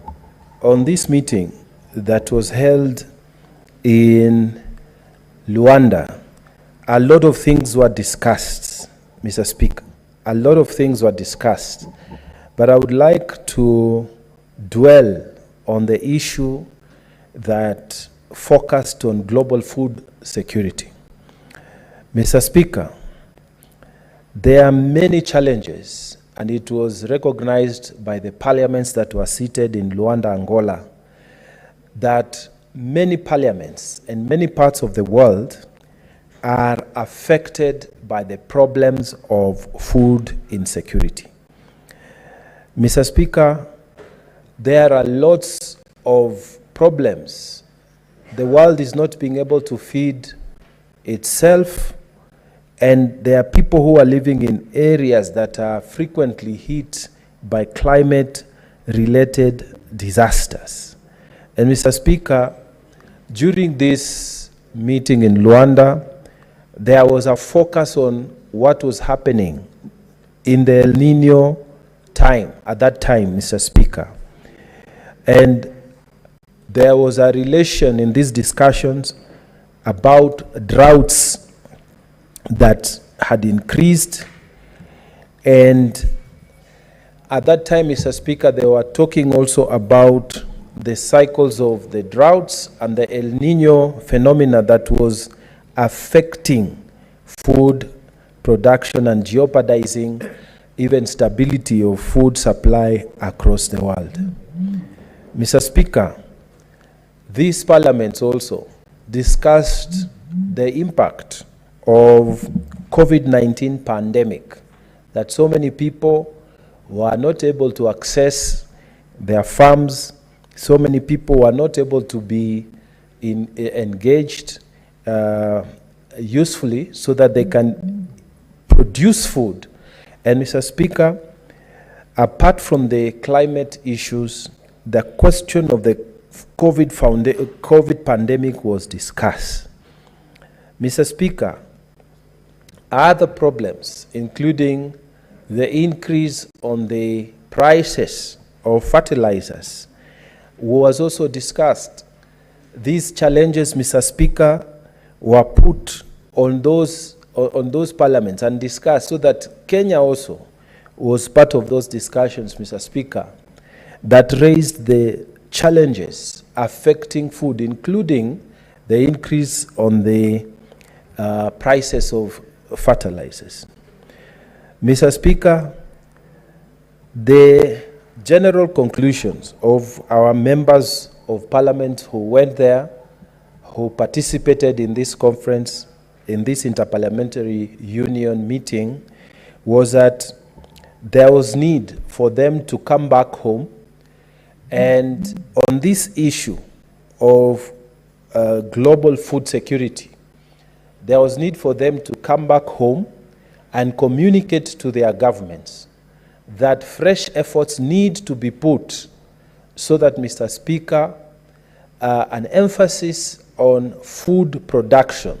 on this meeting that was held in Luanda, a lot of things were discussed, Mr. Speaker. A lot of things were discussed, but I would like to dwell on the issue that focused on global food security. Mr. Speaker, there are many challenges, and it was recognized by the parliaments that were seated in Luanda, Angola, that many parliaments in many parts of the world are affected by the problems of food insecurity. Mr. Speaker, there are lots of problems. The world is not being able to feed itself, and there are people who are living in areas that are frequently hit by climate-related disasters. And Mr. Speaker, during this meeting in Luanda, there was a focus on what was happening in the El Nino time, at that time, Mr. Speaker. And there was a relation in these discussions about droughts that had increased. And at that time, Mr. Speaker, they were talking also about the cycles of the droughts and the El Nino phenomena that was affecting food production and jeopardizing even stability of food supply across the world. Mr. Speaker, these parliaments also discussed the impact of COVID-19 pandemic, that so many people were not able to access their farms, so many people were not able to be engaged usefully so that they can produce food. And Mr. Speaker, apart from the climate issues, the question of the COVID pandemic was discussed. Mr. Speaker, other problems, including the increase on the prices of fertilizers, was also discussed. These challenges, Mr. Speaker, were put on those parliaments and discussed, so that Kenya also was part of those discussions, Mr. Speaker, that raised the challenges affecting food, including the increase on the prices of fertilizers. Mr. Speaker, the general conclusions of our members of parliament who went there, who participated in this conference, in this interparliamentary union meeting, was that there was need for them to come back home, and on this issue of global food security, there was need for them to come back home and communicate to their governments that fresh efforts need to be put so that, Mr. Speaker, an emphasis on food production,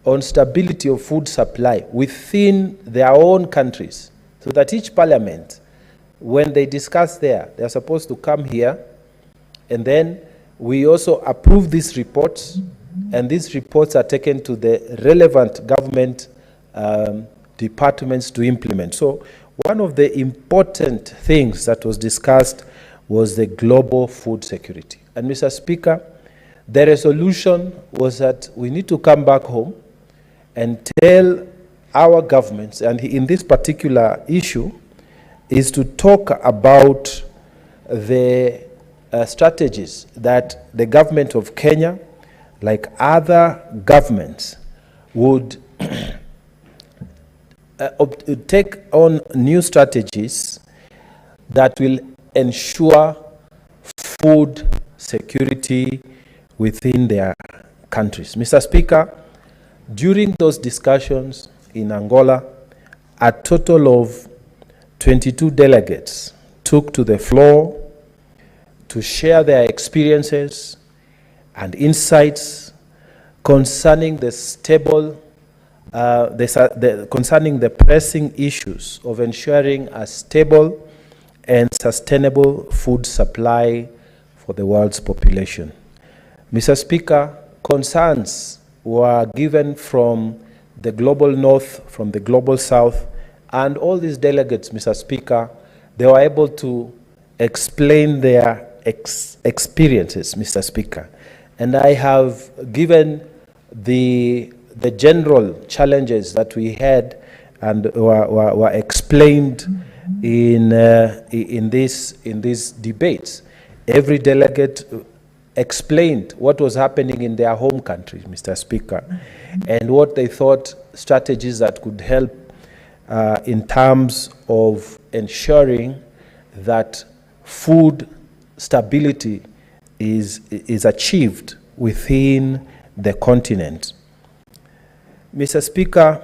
on stability of food supply within their own countries, so that each parliament, when they discuss there, they're supposed to come here, and then we also approve these reports, and these reports are taken to the relevant government departments to implement. So one of the important things that was discussed was the global food security. And Mr. Speaker, the resolution was that we need to come back home and tell our governments, and in this particular issue, is to talk about the strategies that the government of Kenya, like other governments, would take on new strategies that will ensure food security within their countries. Mr. Speaker, during those discussions in Angola, a total of 22 delegates took to the floor to share their experiences and insights concerning the concerning the pressing issues of ensuring a stable and sustainable food supply for the world's population. Mr. Speaker, concerns were given from the global north, from the global south, and all these delegates, Mr. Speaker, they were able to explain their experiences, Mr. Speaker. And I have given the general challenges that we had and were explained in these debates. Every delegate explained what was happening in their home countries, Mr. Speaker, and what they thought strategies that could help in terms of ensuring that food stability is achieved within the continent. Mr. Speaker,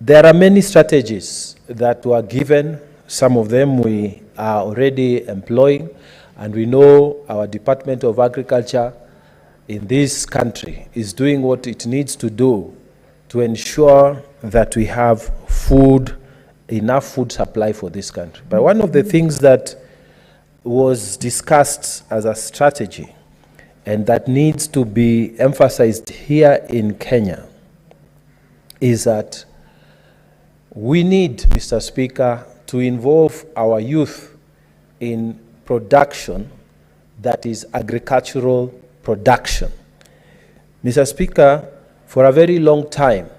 there are many strategies that were given. Some of them we are already employing, and we know our Department of Agriculture in this country is doing what it needs to do to ensure that we have enough food supply for this country. But one of the things that was discussed as a strategy and that needs to be emphasized here in Kenya is that we need, Mr. Speaker, to involve our youth in production that is agricultural production. Mr. Speaker, for a very long time,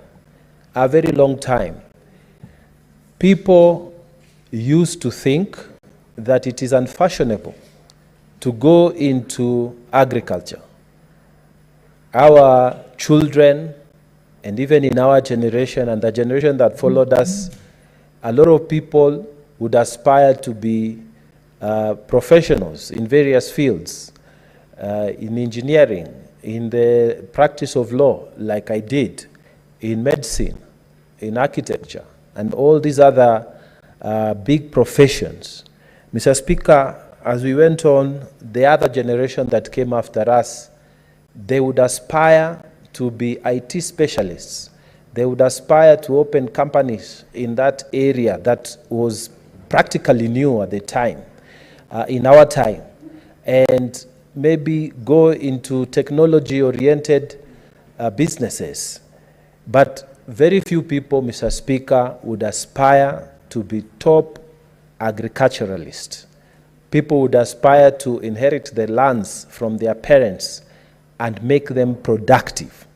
people used to think that it is unfashionable to go into agriculture. Our children, and even in our generation and the generation that followed us, a lot of people would aspire to be professionals in various fields, in engineering, in the practice of law, like I did, in medicine, in architecture, and all these other big professions. Mr. Speaker, as we went on, the other generation that came after us, they would aspire to be IT specialists. They would aspire to open companies in that area that was practically new at the time, in our time, and maybe go into technology-oriented businesses. But very few people, Mr. Speaker, would aspire to be top agriculturalists. People would aspire to inherit the lands from their parents and make them productive.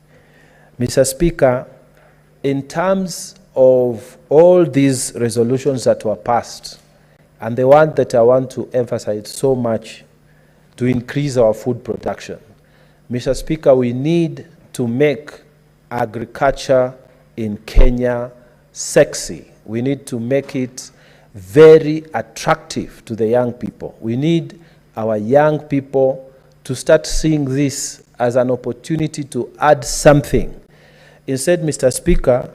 Mr. Speaker, in terms of all these resolutions that were passed, and the one that I want to emphasize so much to increase our food production, Mr. Speaker, we need to make agriculture in Kenya sexy. We need to make it very attractive to the young people. We need our young people to start seeing this as an opportunity to add something. Instead, Mr. Speaker,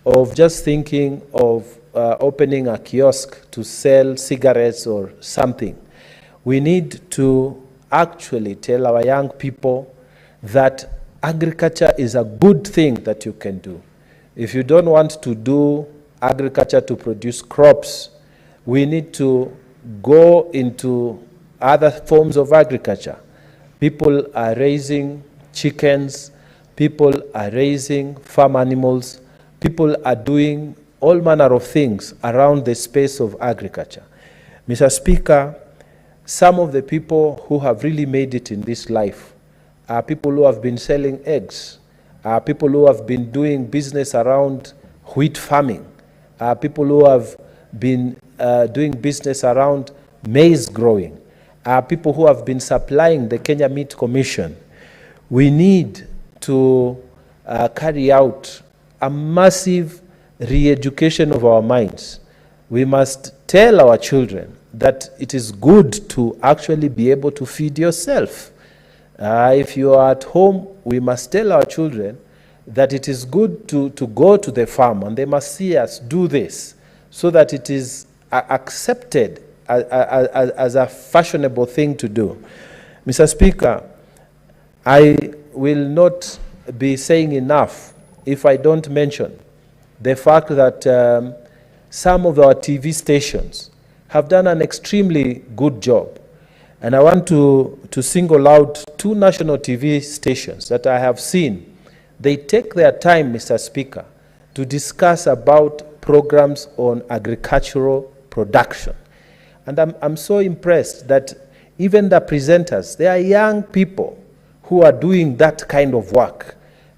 of just thinking of opening a kiosk to sell cigarettes or something, we need to actually tell our young people that agriculture is a good thing that you can do. If you don't want to do agriculture to produce crops, we need to go into other forms of agriculture. People are raising chickens, people are raising farm animals, people are doing all manner of things around the space of agriculture. Mr. Speaker, some of the people who have really made it in this life are people who have been selling eggs, are people who have been doing business around wheat farming, are people who have been doing business around maize growing, are people who have been supplying the Kenya Meat Commission. We need to carry out a massive re-education of our minds. We must tell our children that it is good to actually be able to feed yourself. If you are at home, we must tell our children that it is good to go to the farm, and they must see us do this so that it is accepted as a fashionable thing to do. Mr. Speaker, I will not be saying enough if I don't mention the fact that some of our TV stations have done an extremely good job. And I want to single out two national TV stations that I have seen. They take their time, Mr. Speaker, to discuss about programs on agricultural production. And I'm so impressed that even the presenters, they are young people who are doing that kind of work.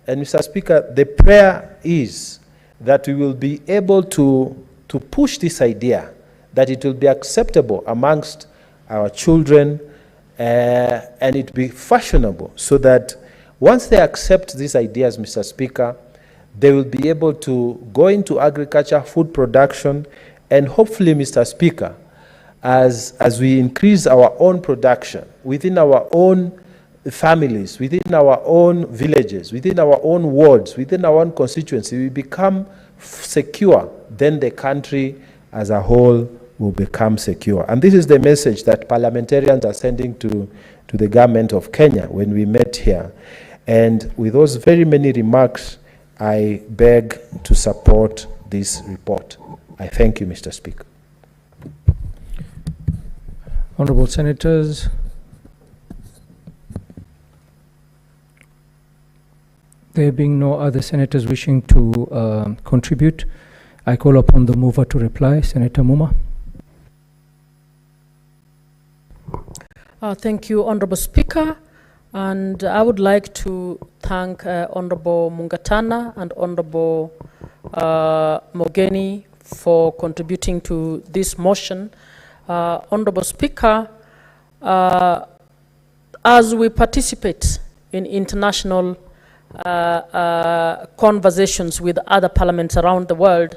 And Mr. Speaker, the prayer is that we will be able to push this idea, that it will be acceptable amongst our children, and it be fashionable, so that once they accept these ideas, Mr. Speaker, they will be able to go into agriculture, food production, and hopefully, Mr. Speaker, as we increase our own production within our own families, within our own villages, within our own wards, within our own constituency, we become secure, then the country as a whole will become secure. And this is the message that parliamentarians are sending to the government of Kenya when we met here. And with those very many remarks, I beg to support this report. I thank you, Mr. Speaker. Honorable Senators, there being no other senators wishing to contribute, I call upon the mover to reply, Senator Muma. Thank you, Honorable Speaker. And I would like to thank Honorable Mungatana and Honorable Mogeni for contributing to this motion. Honorable Speaker, as we participate in international conversations with other parliaments around the world,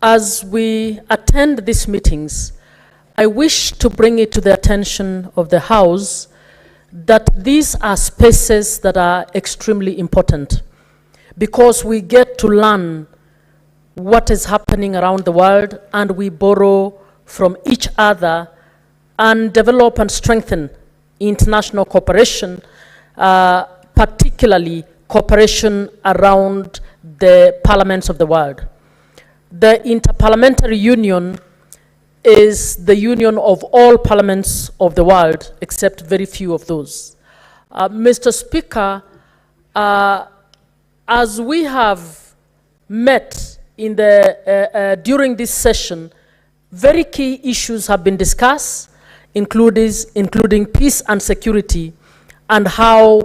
as we attend these meetings, I wish to bring it to the attention of the House that these are spaces that are extremely important, because we get to learn what is happening around the world, and we borrow from each other and develop and strengthen international cooperation, particularly cooperation around the parliaments of the world. The Interparliamentary Union is the union of all parliaments of the world, except very few of those. Mr. Speaker, as we have met during this session, very key issues have been discussed, including peace and security, and how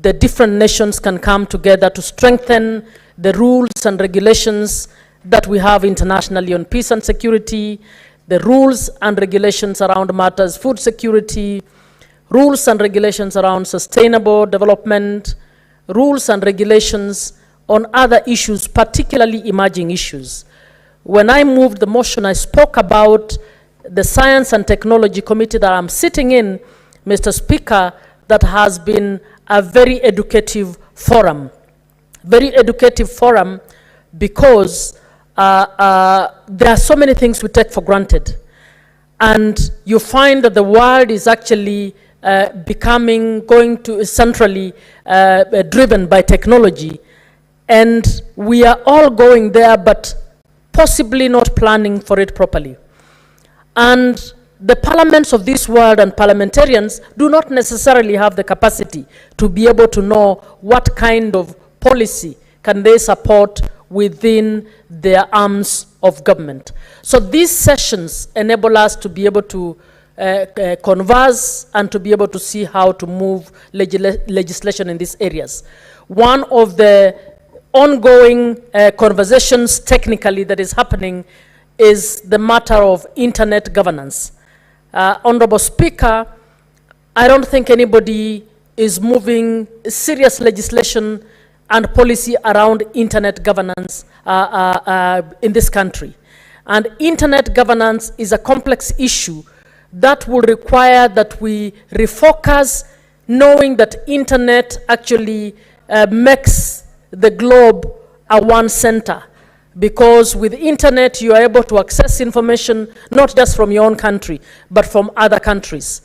the different nations can come together to strengthen the rules and regulations that we have internationally on peace and security, the rules and regulations around matters food security, rules and regulations around sustainable development, rules and regulations on other issues, particularly emerging issues. When I moved the motion, I spoke about the Science and Technology Committee that I'm sitting in, Mr. Speaker, that has been a very educative forum. Very educative forum because there are so many things we take for granted. And you find that the world is actually going to centrally driven by technology. And we are all going there, but possibly not planning for it properly. And the parliaments of this world and parliamentarians do not necessarily have the capacity to be able to know what kind of policy can they support within their arms of government. So these sessions enable us to be able to converse and to be able to see how to move legislation in these areas. One of the ongoing conversations technically that is happening is the matter of internet governance. Honorable Speaker, I don't think anybody is moving serious legislation and policy around internet governance in this country. And internet governance is a complex issue that will require that we refocus, knowing that internet actually makes the globe a one center. Because with internet, you are able to access information not just from your own country, but from other countries.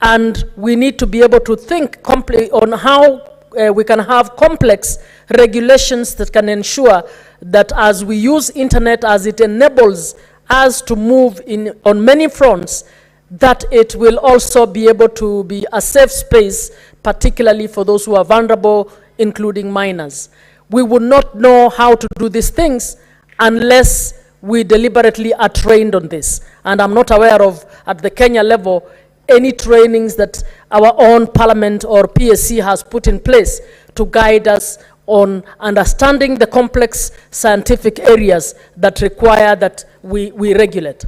And we need to be able to think on how we can have complex regulations that can ensure that as we use internet, as it enables us to move on many fronts, that it will also be able to be a safe space, particularly for those who are vulnerable, including minors. We would not know how to do these things unless we deliberately are trained on this. And I'm not aware of, at the Kenya level, any trainings that our own parliament or PSC has put in place to guide us on understanding the complex scientific areas that require that we regulate.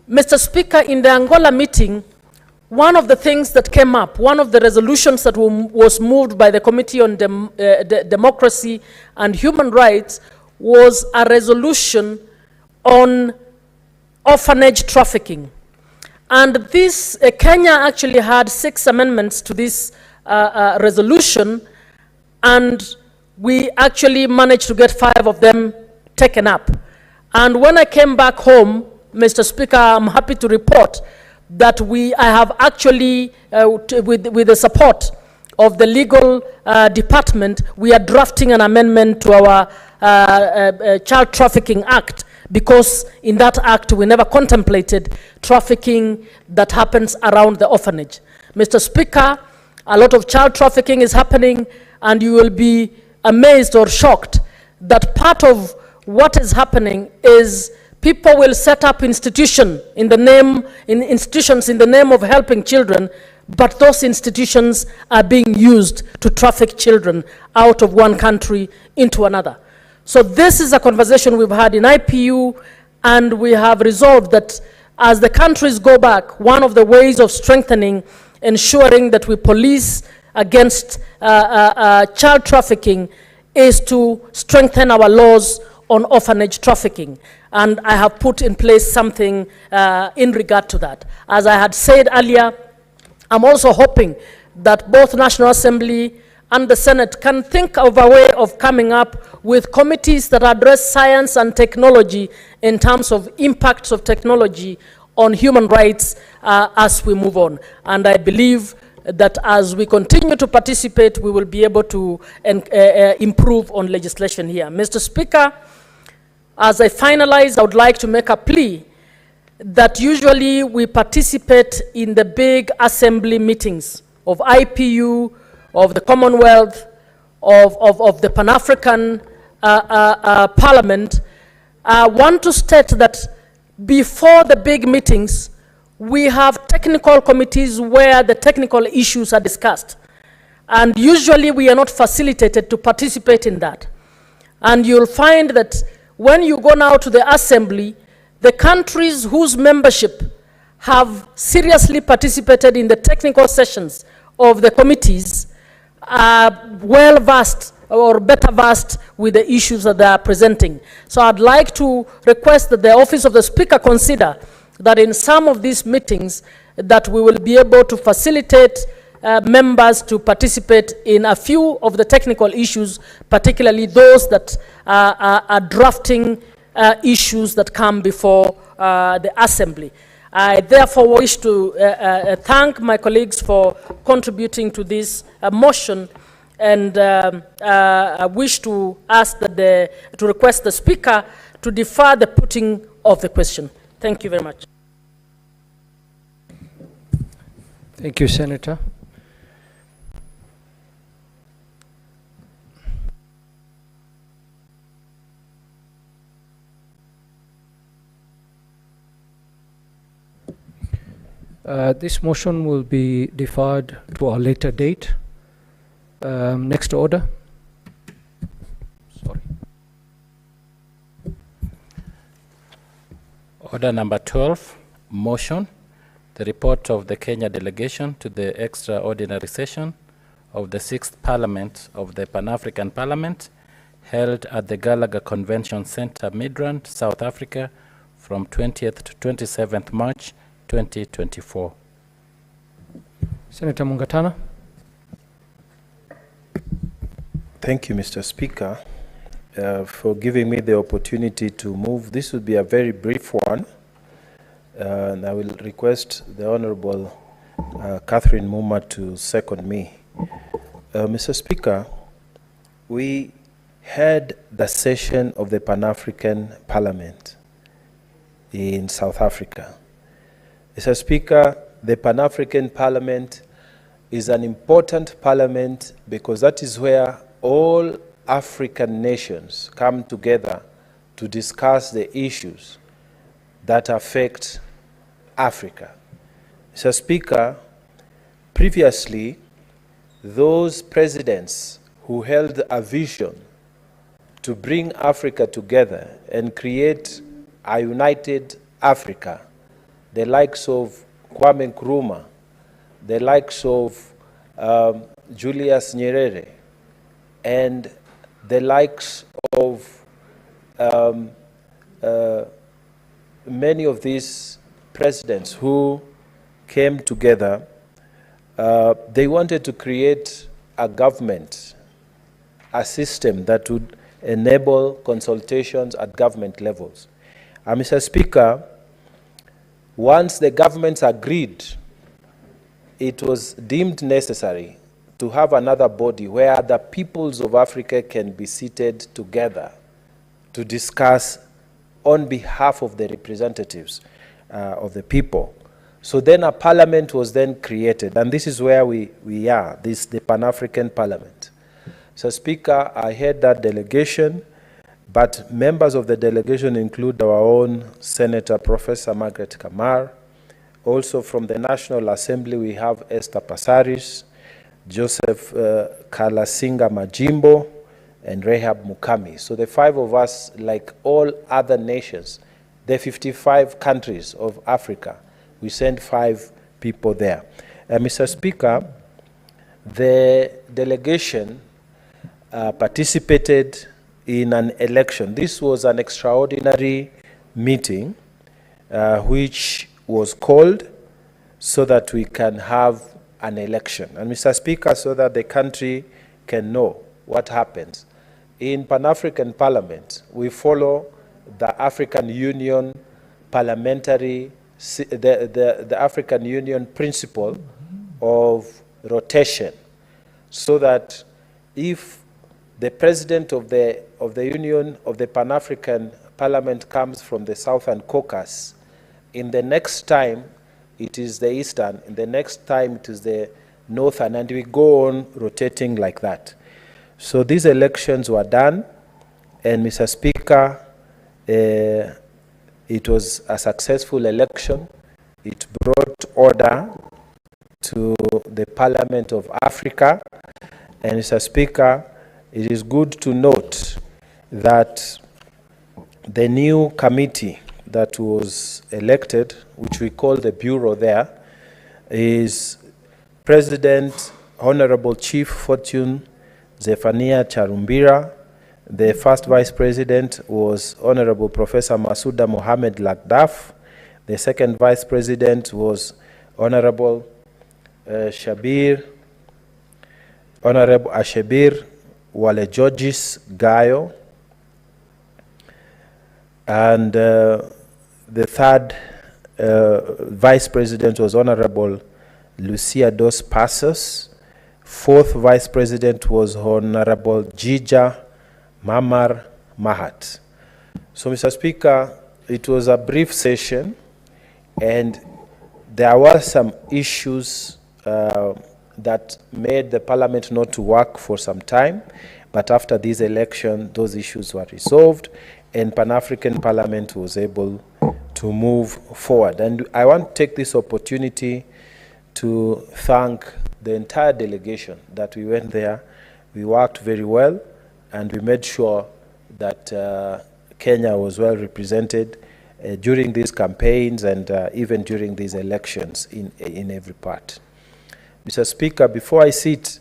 Mr. Speaker, in the Angola meeting, one of the things that came up, one of the resolutions that was moved by the Committee on Democracy and Human Rights was a resolution on orphanage trafficking. And this, Kenya actually had 6 amendments to this resolution, and we actually managed to get 5 of them taken up. And when I came back home, Mr. Speaker, I'm happy to report that I have actually, with the support of the legal department, we are drafting an amendment to our Child Trafficking Act, because in that act we never contemplated trafficking that happens around the orphanage. Mr. Speaker, a lot of child trafficking is happening, and you will be amazed or shocked that part of what is happening is people will set up institutions in the name of helping children, but those institutions are being used to traffic children out of one country into another. So this is a conversation we've had in IPU, and we have resolved that as the countries go back, one of the ways of strengthening, ensuring that we police against child trafficking is to strengthen our laws on orphanage trafficking. And I have put in place something in regard to that. As I had said earlier, I'm also hoping that both National Assembly and the Senate can think of a way of coming up with committees that address science and technology in terms of impacts of technology on human rights as we move on. And I believe that as we continue to participate, we will be able to improve on legislation here. Mr. Speaker, as I finalize, I would like to make a plea that usually we participate in the big assembly meetings of IPU, of the Commonwealth, of the Pan-African Parliament, I want to state that before the big meetings, we have technical committees where the technical issues are discussed. And usually we are not facilitated to participate in that. And you'll find that when you go now to the assembly, the countries whose membership have seriously participated in the technical sessions of the committees are well versed or better versed with the issues that they are presenting. So I'd like to request that the Office of the Speaker consider that in some of these meetings that we will be able to facilitate members to participate in a few of the technical issues, particularly those that are drafting issues that come before the Assembly. I therefore wish to thank my colleagues for contributing to this motion, and I wish to ask that to request the Speaker to defer the putting of the question. Thank you very much. Thank you, Senator. This motion will be deferred to a later date. Next order. Sorry. Order number 12, motion. The report of the Kenya delegation to the extraordinary session of the 6th Parliament of the Pan-African Parliament held at the Gallagher Convention Center, Midrand, South Africa from 20th to 27th March 2024. Senator Mungatana. Thank you, Mr. Speaker, for giving me the opportunity to move. This will be a very brief one. And I will request the Honorable Catherine Muma to second me. Mr. Speaker, we had the session of the Pan-African Parliament in South Africa. Mr. Speaker, the Pan-African Parliament is an important parliament because that is where all African nations come together to discuss the issues that affect Africa. Mr. Speaker, previously, those presidents who held a vision to bring Africa together and create a united Africa, the likes of Kwame Nkrumah, the likes of Julius Nyerere, and the likes of many of these presidents who came together, they wanted to create a government, a system that would enable consultations at government levels. Mr. Speaker, once the governments agreed, it was deemed necessary to have another body where the peoples of Africa can be seated together to discuss on behalf of the representatives of the people. So then a parliament was then created, and this is where we are, the Pan-African Parliament. So Speaker, I head that delegation, but members of the delegation include our own Senator Professor Margaret Kamar. Also from the National Assembly, we have Esther Passaris, Joseph Kalasinga Majimbo, and Rehab Mukami. So the 5 of us, like all other nations, the 55 countries of Africa, we sent 5 people there. Mr. Speaker, the delegation participated in an election. This was an extraordinary meeting which was called so that we can have an election. And Mr. Speaker, so that the country can know what happens. In Pan-African Parliament, we follow the African Union parliamentary, the African Union principle of rotation, so that if the president of the Union of the Pan-African Parliament comes from the Southern Caucasus, in the next time it is the Eastern, in the next time it is the Northern, and we go on rotating like that. So these elections were done, and Mr. Speaker, It was a successful election. It brought order to the Parliament of Africa. And Mr. Speaker, it is good to note that the new committee that was elected, which we call the Bureau there, is President Honorable Chief Fortune Zephania Charumbira. The first Vice President was Honorable Professor Masuda Mohamed Lakdaf. The second Vice President was Honorable Ashebir Wale Georges Gayo. And the third Vice President was Honorable Lucia Dos Passos. Fourth Vice President was Honorable Jija Mamar Mahat. So, Mr. Speaker, it was a brief session, and there were some issues that made the Parliament not to work for some time, but after this election, those issues were resolved, and Pan-African Parliament was able to move forward. And I want to take this opportunity to thank the entire delegation that we went there. We worked very well, and we made sure that Kenya was well represented during these campaigns and even during these elections in every part. Mr. Speaker, before I sit,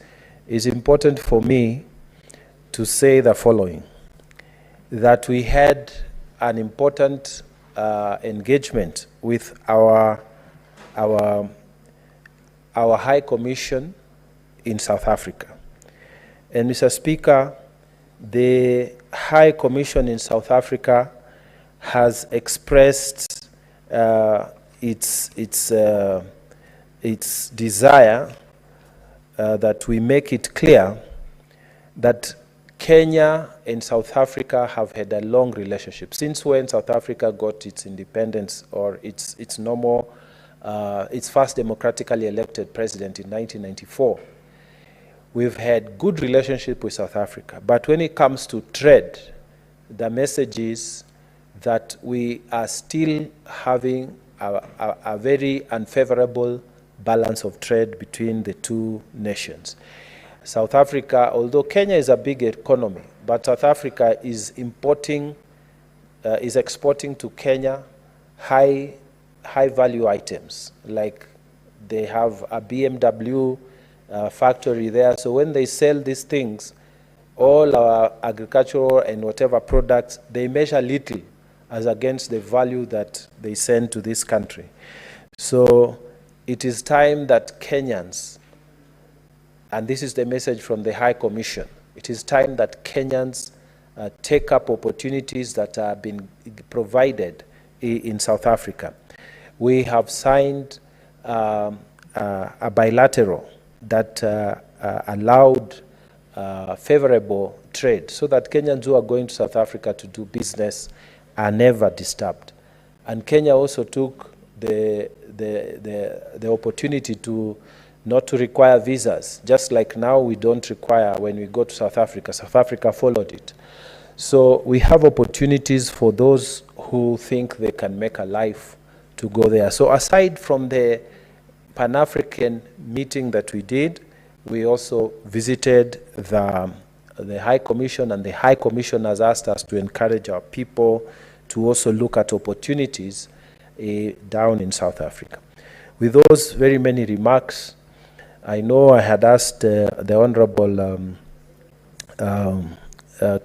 it's important for me to say the following, that we had an important engagement with our High Commission in South Africa. And Mr. Speaker, the High Commission in South Africa has expressed its desire that we make it clear that Kenya and South Africa have had a long relationship. Since when South Africa got its independence, or its first democratically elected president in 1994, we've had good relationship with South Africa. But when it comes to trade, the message is that we are still having a very unfavorable balance of trade between the two nations. South Africa, although Kenya is a big economy, but South Africa is exporting to Kenya high value items, like they have a BMW factory there. So when they sell these things, all our agricultural and whatever products, they measure little as against the value that they send to this country. So it is time that Kenyans, and this is the message from the High Commission, it is time that Kenyans take up opportunities that are being provided in South Africa. We have signed a bilateral that allowed favorable trade, so that Kenyans who are going to South Africa to do business are never disturbed. And Kenya also took the opportunity to not to require visas, just like now we don't require when we go to South Africa. South Africa followed it. So we have opportunities for those who think they can make a life to go there. So aside from the Pan-African meeting that we did, we also visited the High Commission, and the High Commission has asked us to encourage our people to also look at opportunities down in South Africa. With those very many remarks, I know I had asked the Honorable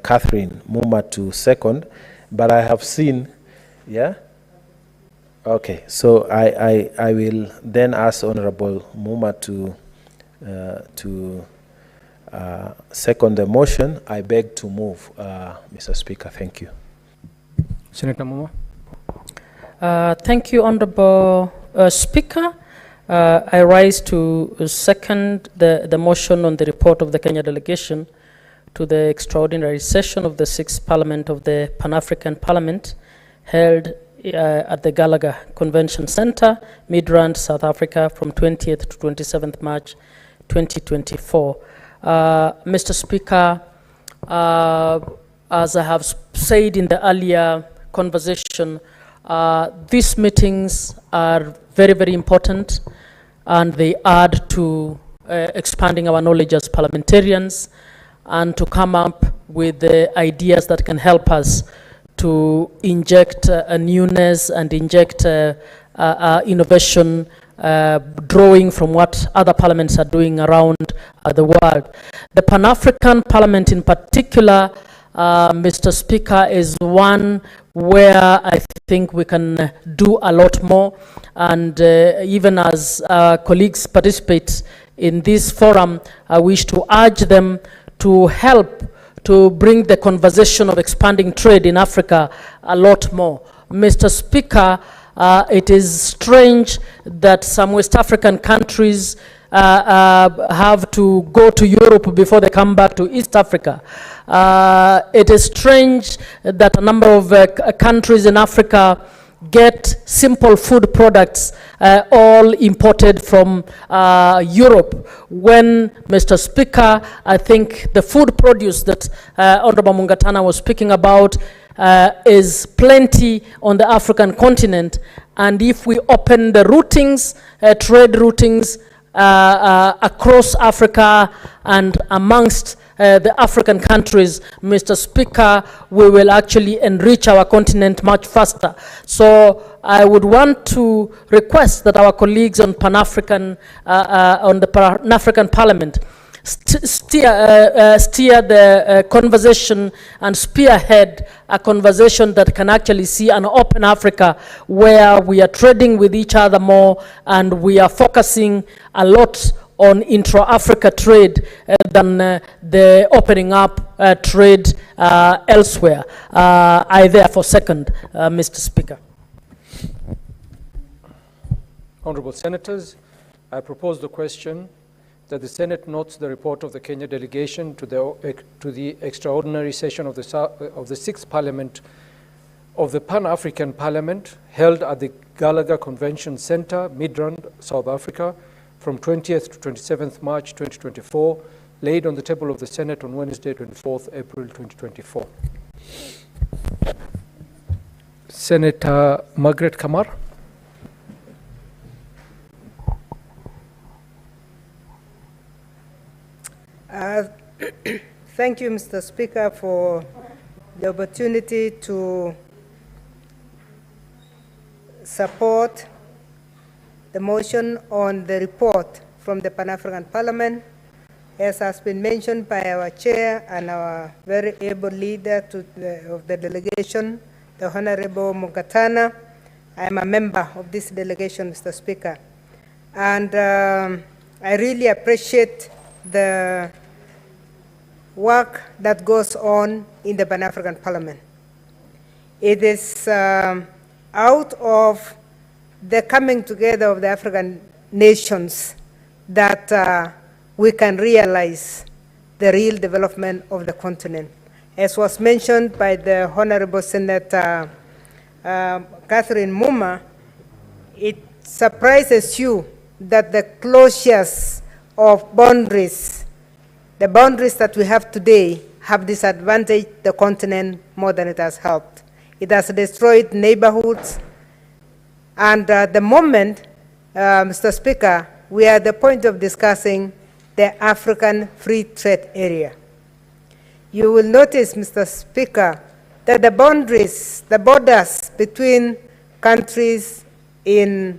Catherine Muma to second, but I have seen, yeah? Okay, so I will then ask Honorable Muma to second the motion. I beg to move, Mr. Speaker. Thank you. Senator Muma. Thank you, Honorable Speaker. I rise to second the motion on the report of the Kenya delegation to the extraordinary session of the 6th Parliament of the Pan-African Parliament held at the Gallagher Convention Center, Midrand, South Africa, from 20th to 27th March 2024. Mr. Speaker, as I have said in the earlier conversation. These meetings are very, very important, and they add to expanding our knowledge as parliamentarians and to come up with the ideas that can help us to inject a newness and inject innovation, drawing from what other parliaments are doing around the world. The Pan-African Parliament in particular, Mr. Speaker, is one where I think we can do a lot more. And even as colleagues participate in this forum, I wish to urge them to help to bring the conversation of expanding trade in Africa a lot more. Mr. Speaker, it is strange that some West African countries have to go to Europe before they come back to East Africa. It is strange that a number of countries in Africa get simple food products all imported from Europe. When, Mr. Speaker, I think the food produce that Honorable Mungatana was speaking about is plenty on the African continent, and if we open the routings, trade routings across Africa and amongst the African countries, Mr. Speaker, we will actually enrich our continent much faster. So I would want to request that our colleagues on Pan-African, on the Pan-African Parliament, steer the conversation and spearhead a conversation that can actually see an open Africa where we are trading with each other more and we are focusing a lot on intra-Africa trade than the opening up trade elsewhere. I therefore second, Mr. Speaker. Honourable Senators, I propose the question that the Senate notes the report of the Kenya delegation to the extraordinary session of the 6th Parliament of the Pan-African Parliament held at the Gallagher Convention Centre, Midrand, South Africa, from 20th to 27th March 2024, laid on the table of the Senate on Wednesday, 24th April 2024. Senator Margaret Kamar. Thank you, Mr. Speaker, for the opportunity to support the motion on the report from the Pan-African Parliament. As has been mentioned by our chair and our very able leader of the delegation, the Honorable Mungatana, I am a member of this delegation, Mr. Speaker. And I really appreciate the work that goes on in the Pan-African Parliament. It is out of the coming together of the African nations that we can realize the real development of the continent. As was mentioned by the Honorable Senator Catherine Muma, it surprises you that the closures of boundaries, the boundaries that we have today, have disadvantaged the continent more than it has helped. It has destroyed neighborhoods. And at the moment, Mr. Speaker, we are at the point of discussing the African Free Trade Area. You will notice, Mr. Speaker, that the boundaries, the borders between countries in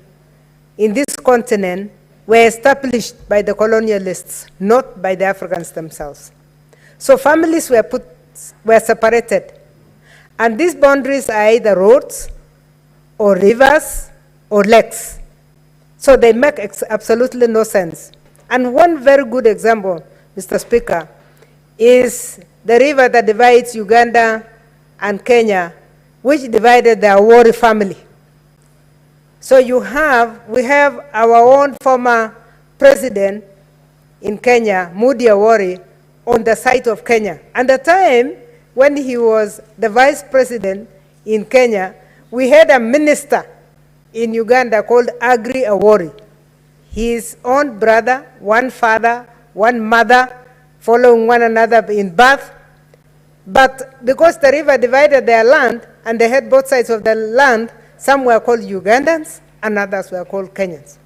this continent were established by the colonialists, not by the Africans themselves. So families were separated. And these boundaries are either roads or rivers or lakes. So they make absolutely no sense. And one very good example, Mr. Speaker, is the river that divides Uganda and Kenya, which divided the Awori family. So we have our own former president in Kenya, Moody Awori, on the side of Kenya. And the time when he was the vice president in Kenya, we had a minister in Uganda called Agri Awori. His own brother, one father, one mother, following one another in birth. But because the river divided their land, and they had both sides of the land. Some were called Ugandans and others were called Kenyans.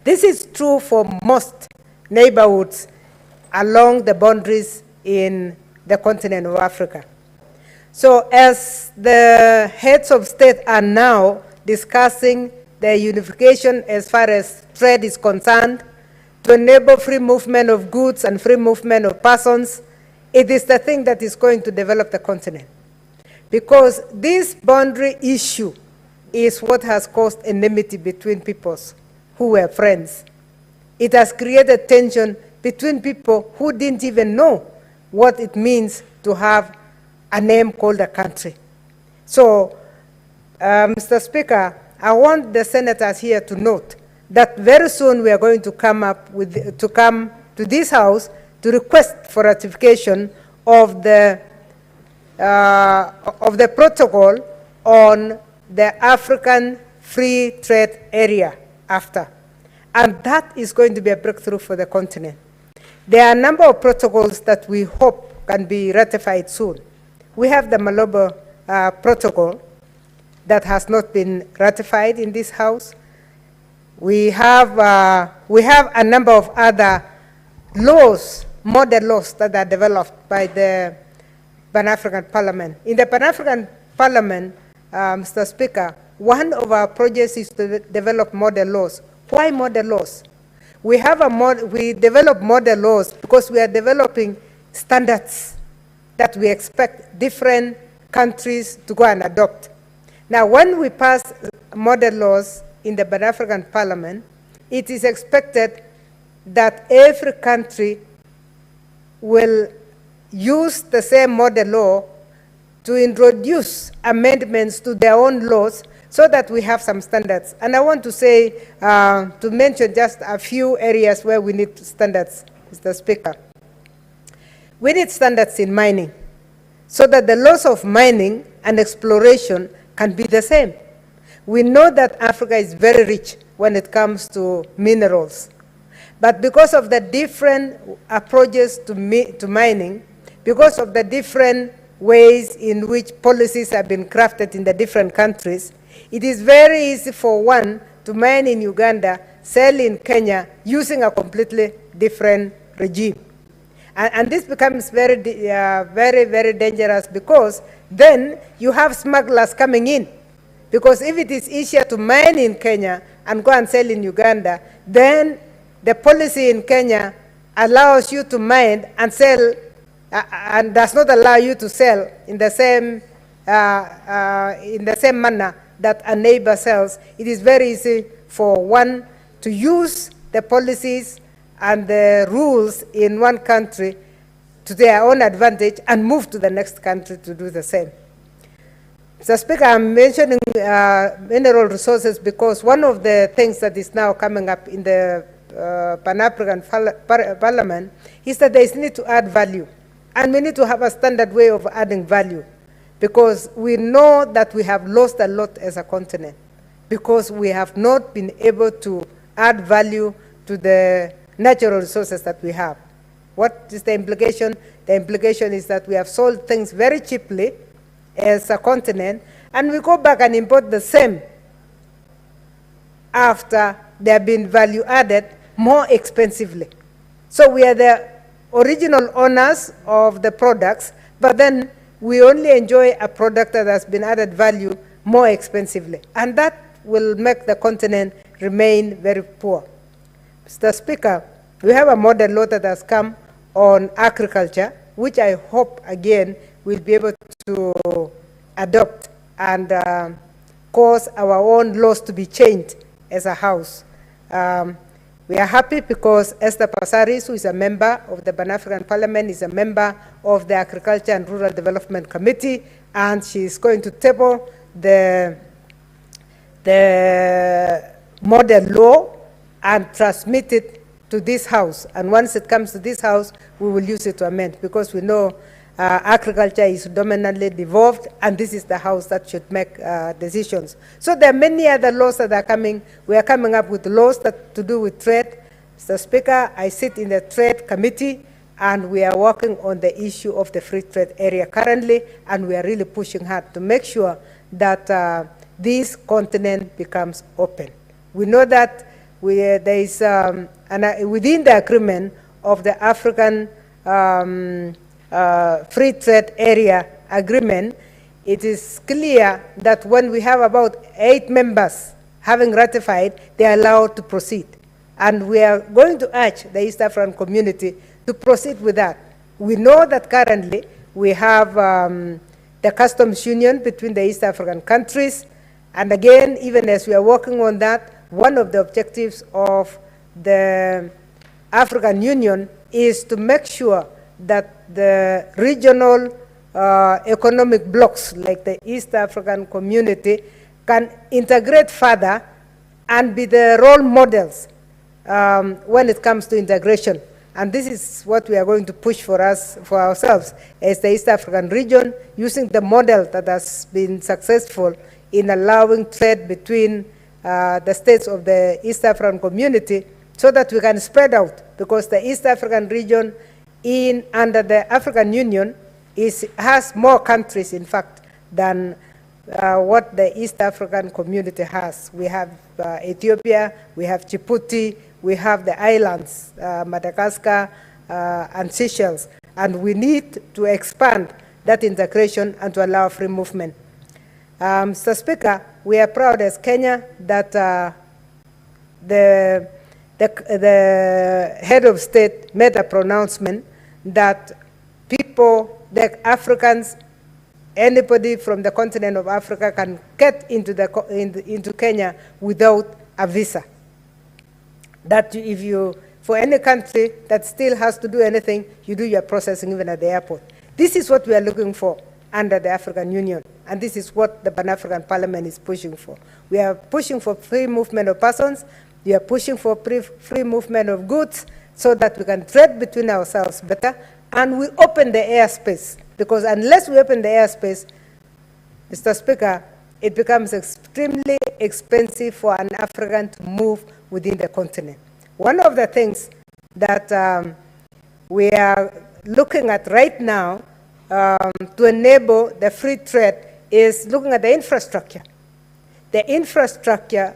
This is true for most neighborhoods along the boundaries in the continent of Africa. So as the heads of state are now discussing the unification as far as trade is concerned, to enable free movement of goods and free movement of persons, it is the thing that is going to develop the continent. Because this boundary issue is what has caused enmity between peoples who were friends. It has created tension between people who didn't even know what it means to have a name called a country. So, Mr. Speaker, I want the senators here to note that very soon we are going to come to this House to request for ratification of the protocol on the African Free Trade Area after. And that is going to be a breakthrough for the continent. There are a number of protocols that we hope can be ratified soon. We have the Malabo protocol that has not been ratified in this House. We have a number of other laws, model laws that are developed by the Pan-African Parliament. In the Pan-African Parliament, Mr. Speaker, one of our projects is to develop model laws. Why model laws? We develop model laws because we are developing standards that we expect different countries to go and adopt. Now, when we pass model laws in the Pan-African Parliament, it is expected that every country will use the same model law to introduce amendments to their own laws so that we have some standards. And I want to say, to mention just a few areas where we need standards, Mr. Speaker. We need standards in mining so that the laws of mining and exploration can be the same. We know that Africa is very rich when it comes to minerals. But because of the different approaches to mining, because of the different ways in which policies have been crafted in the different countries, it is very easy for one to mine in Uganda, sell in Kenya, using a completely different regime. And this becomes very, very dangerous because then you have smugglers coming in. Because if it is easier to mine in Kenya and go and sell in Uganda, then the policy in Kenya allows you to mine and sell and does not allow you to sell in the same manner that a neighbor sells. It is very easy for one to use the policies and the rules in one country to their own advantage and move to the next country to do the same. Mr. Speaker, I'm mentioning mineral resources because one of the things that is now coming up in the Pan-African Parliament is that there is need to add value. And we need to have a standard way of adding value because we know that we have lost a lot as a continent because we have not been able to add value to the natural resources that we have. What is the implication? The implication is that we have sold things very cheaply as a continent, and we go back and import the same after they have been value added more expensively. So we are the original owners of the products, but then we only enjoy a product that has been added value more expensively. And that will make the continent remain very poor. Mr. Speaker, we have a model law that has come on agriculture, which I hope, again, we'll be able to adopt and cause our own laws to be changed as a House. We are happy because Esther Passaris, who is a member of the Pan-African Parliament, is a member of the Agriculture and Rural Development Committee, and she is going to table the model law and transmit it to this House. And once it comes to this House, we will use it to amend because we know agriculture is dominantly devolved, and this is the House that should make decisions. So there are many other laws that are coming. We are coming up with laws that to do with trade. Mr. Speaker, I sit in the Trade Committee, and we are working on the issue of the free trade area currently, and we are really pushing hard to make sure that this continent becomes open. We know that there is, within the agreement of the African free trade area agreement, it is clear that when we have about 8 members having ratified, they are allowed to proceed. And we are going to urge the East African community to proceed with that. We know that currently we have the customs union between the East African countries. And again, even as we are working on that, one of the objectives of the African Union is to make sure that the regional economic blocks like the East African community can integrate further and be the role models when it comes to integration. And this is what we are going to push for ourselves as the East African region, using the model that has been successful in allowing trade between the states of the East African community, so that we can spread out, because the East African region under the African Union has more countries, in fact, than what the East African community has. We have Ethiopia, we have Djibouti, we have the islands, Madagascar and Seychelles, and we need to expand that integration and to allow free movement. Mr. Speaker, we are proud as Kenya that the head of state made a pronouncement that people, the Africans, anybody from the continent of Africa can get into Kenya without a visa. That if you, for any country that still has to do anything, you do your processing even at the airport. This is what we are looking for under the African Union, and this is what the Pan-African Parliament is pushing for. We are pushing for free movement of persons, we are pushing for free movement of goods, so that we can trade between ourselves better, and we open the airspace. Because unless we open the airspace, Mr. Speaker, it becomes extremely expensive for an African to move within the continent. One of the things that we are looking at right now to enable the free trade is looking at the infrastructure. The infrastructure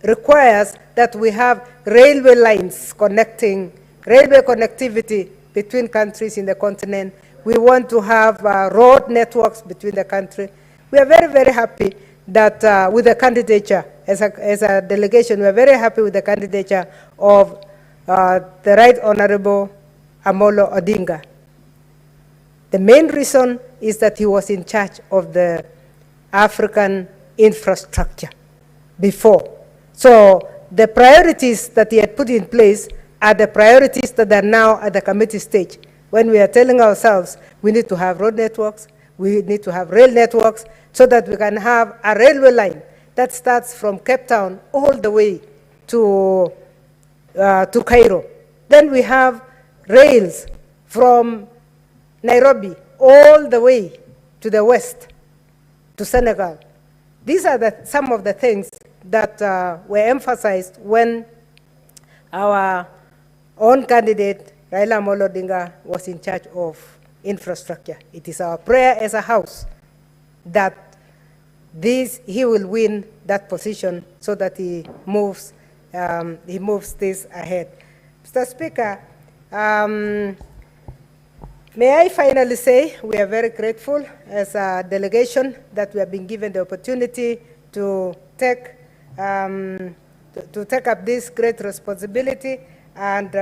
requires that we have railway lines connecting, railway connectivity between countries in the continent. We want to have road networks between the country. We are very, very happy that with the candidature, as a delegation, we are very happy with the candidature of the Right Honorable Amolo Odinga. The main reason is that he was in charge of the African infrastructure before. So the priorities that he had put in place are the priorities that are now at the committee stage. When we are telling ourselves we need to have road networks, we need to have rail networks, so that we can have a railway line that starts from Cape Town all the way to Cairo. Then we have rails from Nairobi all the way to the west, to Senegal. These are some of the things that were emphasized when our own candidate, Raila Amolo Odinga, was in charge of infrastructure. It is our prayer as a House that he will win that position, so that he moves this ahead. Mr. Speaker, may I finally say we are very grateful as a delegation that we have been given the opportunity to take up this great responsibility, and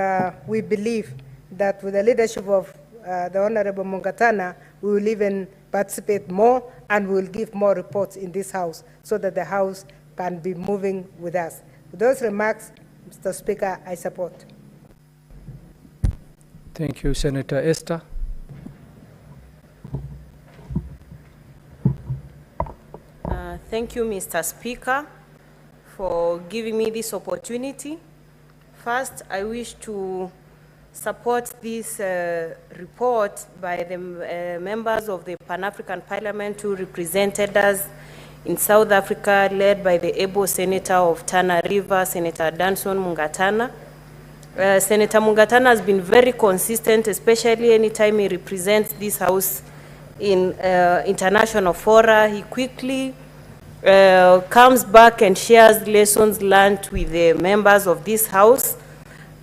we believe that with the leadership of the Honorable Mungatana, we will even participate more, and we will give more reports in this House, so that the House can be moving with us. With those remarks, Mr. Speaker, I support. Thank you, Senator Esther. Thank you, Mr. Speaker, for giving me this opportunity. First, I wish to support this report by the members of the Pan-African Parliament who represented us in South Africa, led by the able Senator of Tana River, Senator Danson Mungatana. Senator Mungatana has been very consistent, especially anytime he represents this house in international fora. He quickly comes back and shares lessons learned with the members of this house.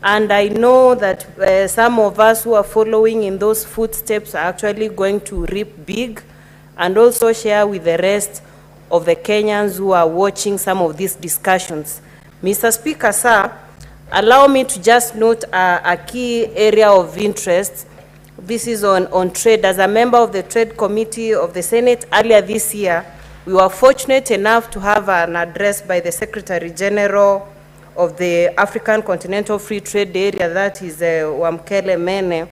And I know that some of us who are following in those footsteps are actually going to reap big and also share with the rest of the Kenyans who are watching some of these discussions. Mr. Speaker, sir, allow me to just note a key area of interest. This is on trade. As a member of the Trade Committee of the Senate earlier this year, we were fortunate enough to have an address by the Secretary General of the African Continental Free Trade Area, that is Wamkele Mene.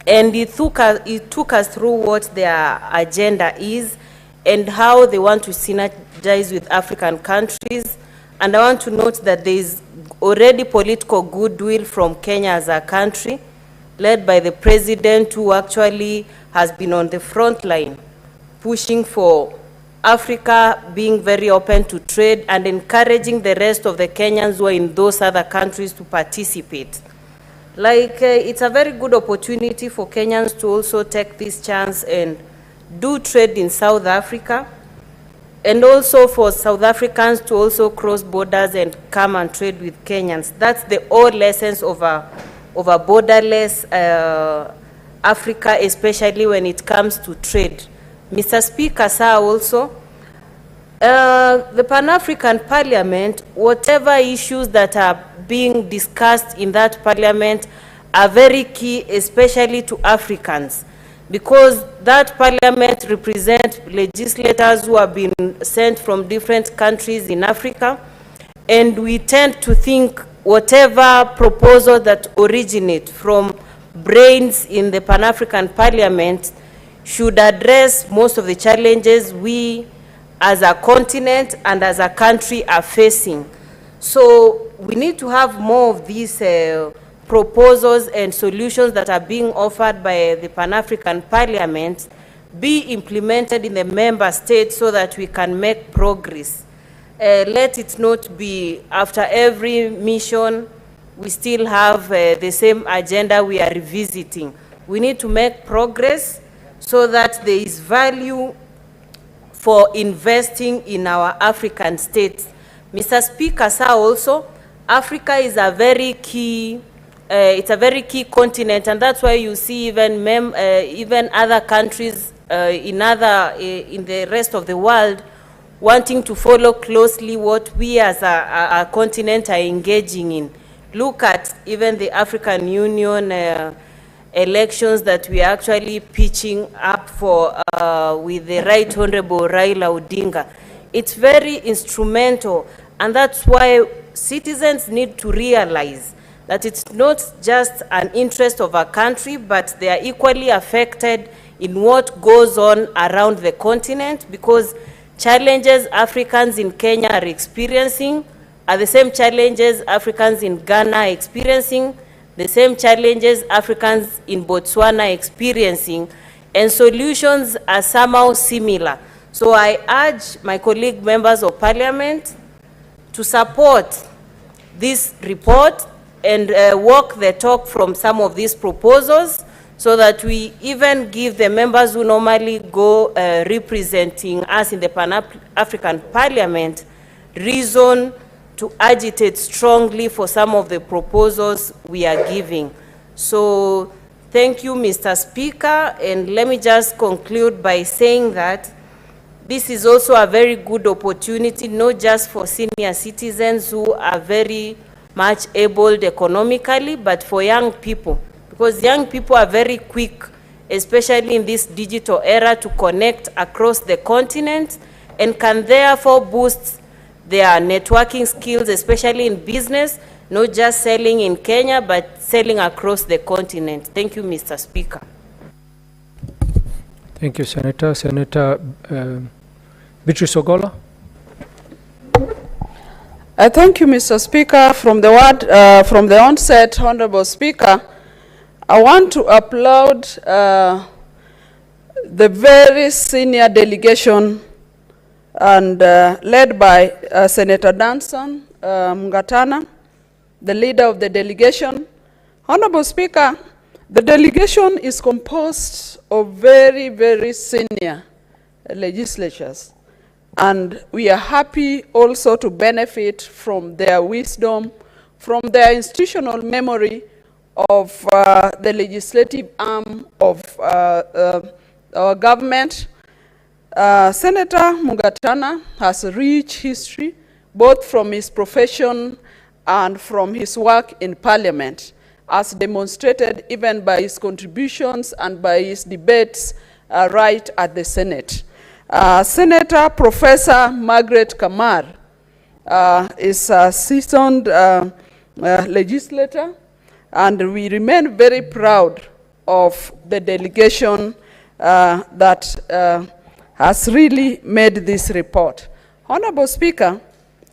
And he took us through what their agenda is and how they want to synergize with African countries. And I want to note that there is already political goodwill from Kenya as a country, led by the president, who actually has been on the front line, pushing for Africa being very open to trade and encouraging the rest of the Kenyans who are in those other countries to participate. It's a very good opportunity for Kenyans to also take this chance and do trade in South Africa, and also for South Africans to also cross borders and come and trade with Kenyans. That's the whole essence of a borderless Africa, especially when it comes to trade. Mr. Speaker, sir, also, the Pan-African Parliament, whatever issues that are being discussed in that parliament are very key, especially to Africans, because that parliament represents legislators who have been sent from different countries in Africa, and we tend to think whatever proposal that originate from brains in the Pan-African Parliament should address most of the challenges we as a continent and as a country are facing. So we need to have more of these proposals and solutions that are being offered by the Pan-African Parliament be implemented in the member states so that we can make progress. Let it not be after every mission we still have the same agenda we are revisiting. We need to make progress so that there is value for investing in our African states. Mr. Speaker, sir, also, Africa is a very key, it's a very key continent, and that's why you see even other countries in the rest of the world wanting to follow closely what we as a continent are engaging in. Look at even the African Union elections that we are actually pitching up for with the Right Honorable Raila Odinga. It's very instrumental, and that's why citizens need to realize that it's not just an interest of a country, but they are equally affected in what goes on around the continent, because challenges Africans in Kenya are experiencing are the same challenges Africans in Ghana are experiencing, the same challenges Africans in Botswana are experiencing, and solutions are somehow similar. So I urge my colleague members of parliament to support this report and walk the talk from some of these proposals, so that we even give the members who normally go representing us in the Pan-African Parliament reason to agitate strongly for some of the proposals we are giving. So thank you, Mr. Speaker, and let me just conclude by saying that this is also a very good opportunity, not just for senior citizens who are very much abled economically, but for young people, because young people are very quick, especially in this digital era, to connect across the continent and can therefore boost their networking skills, especially in business, not just selling in Kenya, but selling across the continent. Thank you, Mr. Speaker. Thank you, Senator. Senator Beatrice Ogola. Thank you, Mr. Speaker. From the onset, Honorable Speaker, I want to applaud the very senior delegation and led by Senator Danson Mungatana the leader of the delegation. Honorable Speaker, the delegation is composed of very, very senior legislatures, and we are happy also to benefit from their wisdom, from their institutional memory of the legislative arm of our government. Senator Mugatana has a rich history, both from his profession and from his work in Parliament, as demonstrated even by his contributions and by his debates right at the Senate. Senator Professor Margaret Kamar is a seasoned legislator, and we remain very proud of the delegation that has really made this report. Honorable Speaker,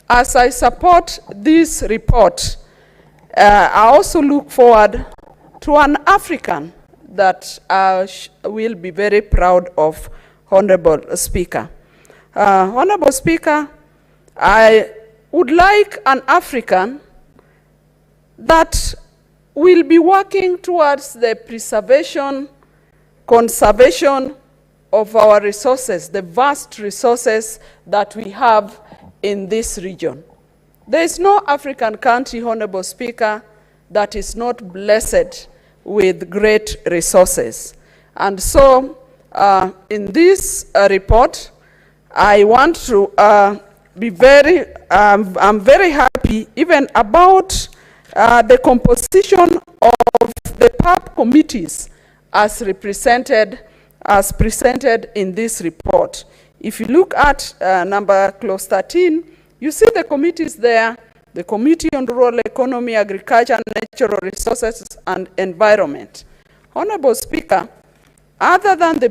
as I support this report, I also look forward to an African that will be very proud of, Honorable Speaker. Honorable Speaker, I would like an African that will be working towards the preservation, conservation of our resources, the vast resources that we have in this region. There is no African country, Honorable Speaker, that is not blessed with great resources. And so, in this report, I want to be very, I'm very happy even about the composition of the PAP committees as presented in this report. If you look at number clause 13, you see the committees there: the Committee on Rural Economy, Agriculture, Natural Resources, and Environment. Honorable Speaker, other than the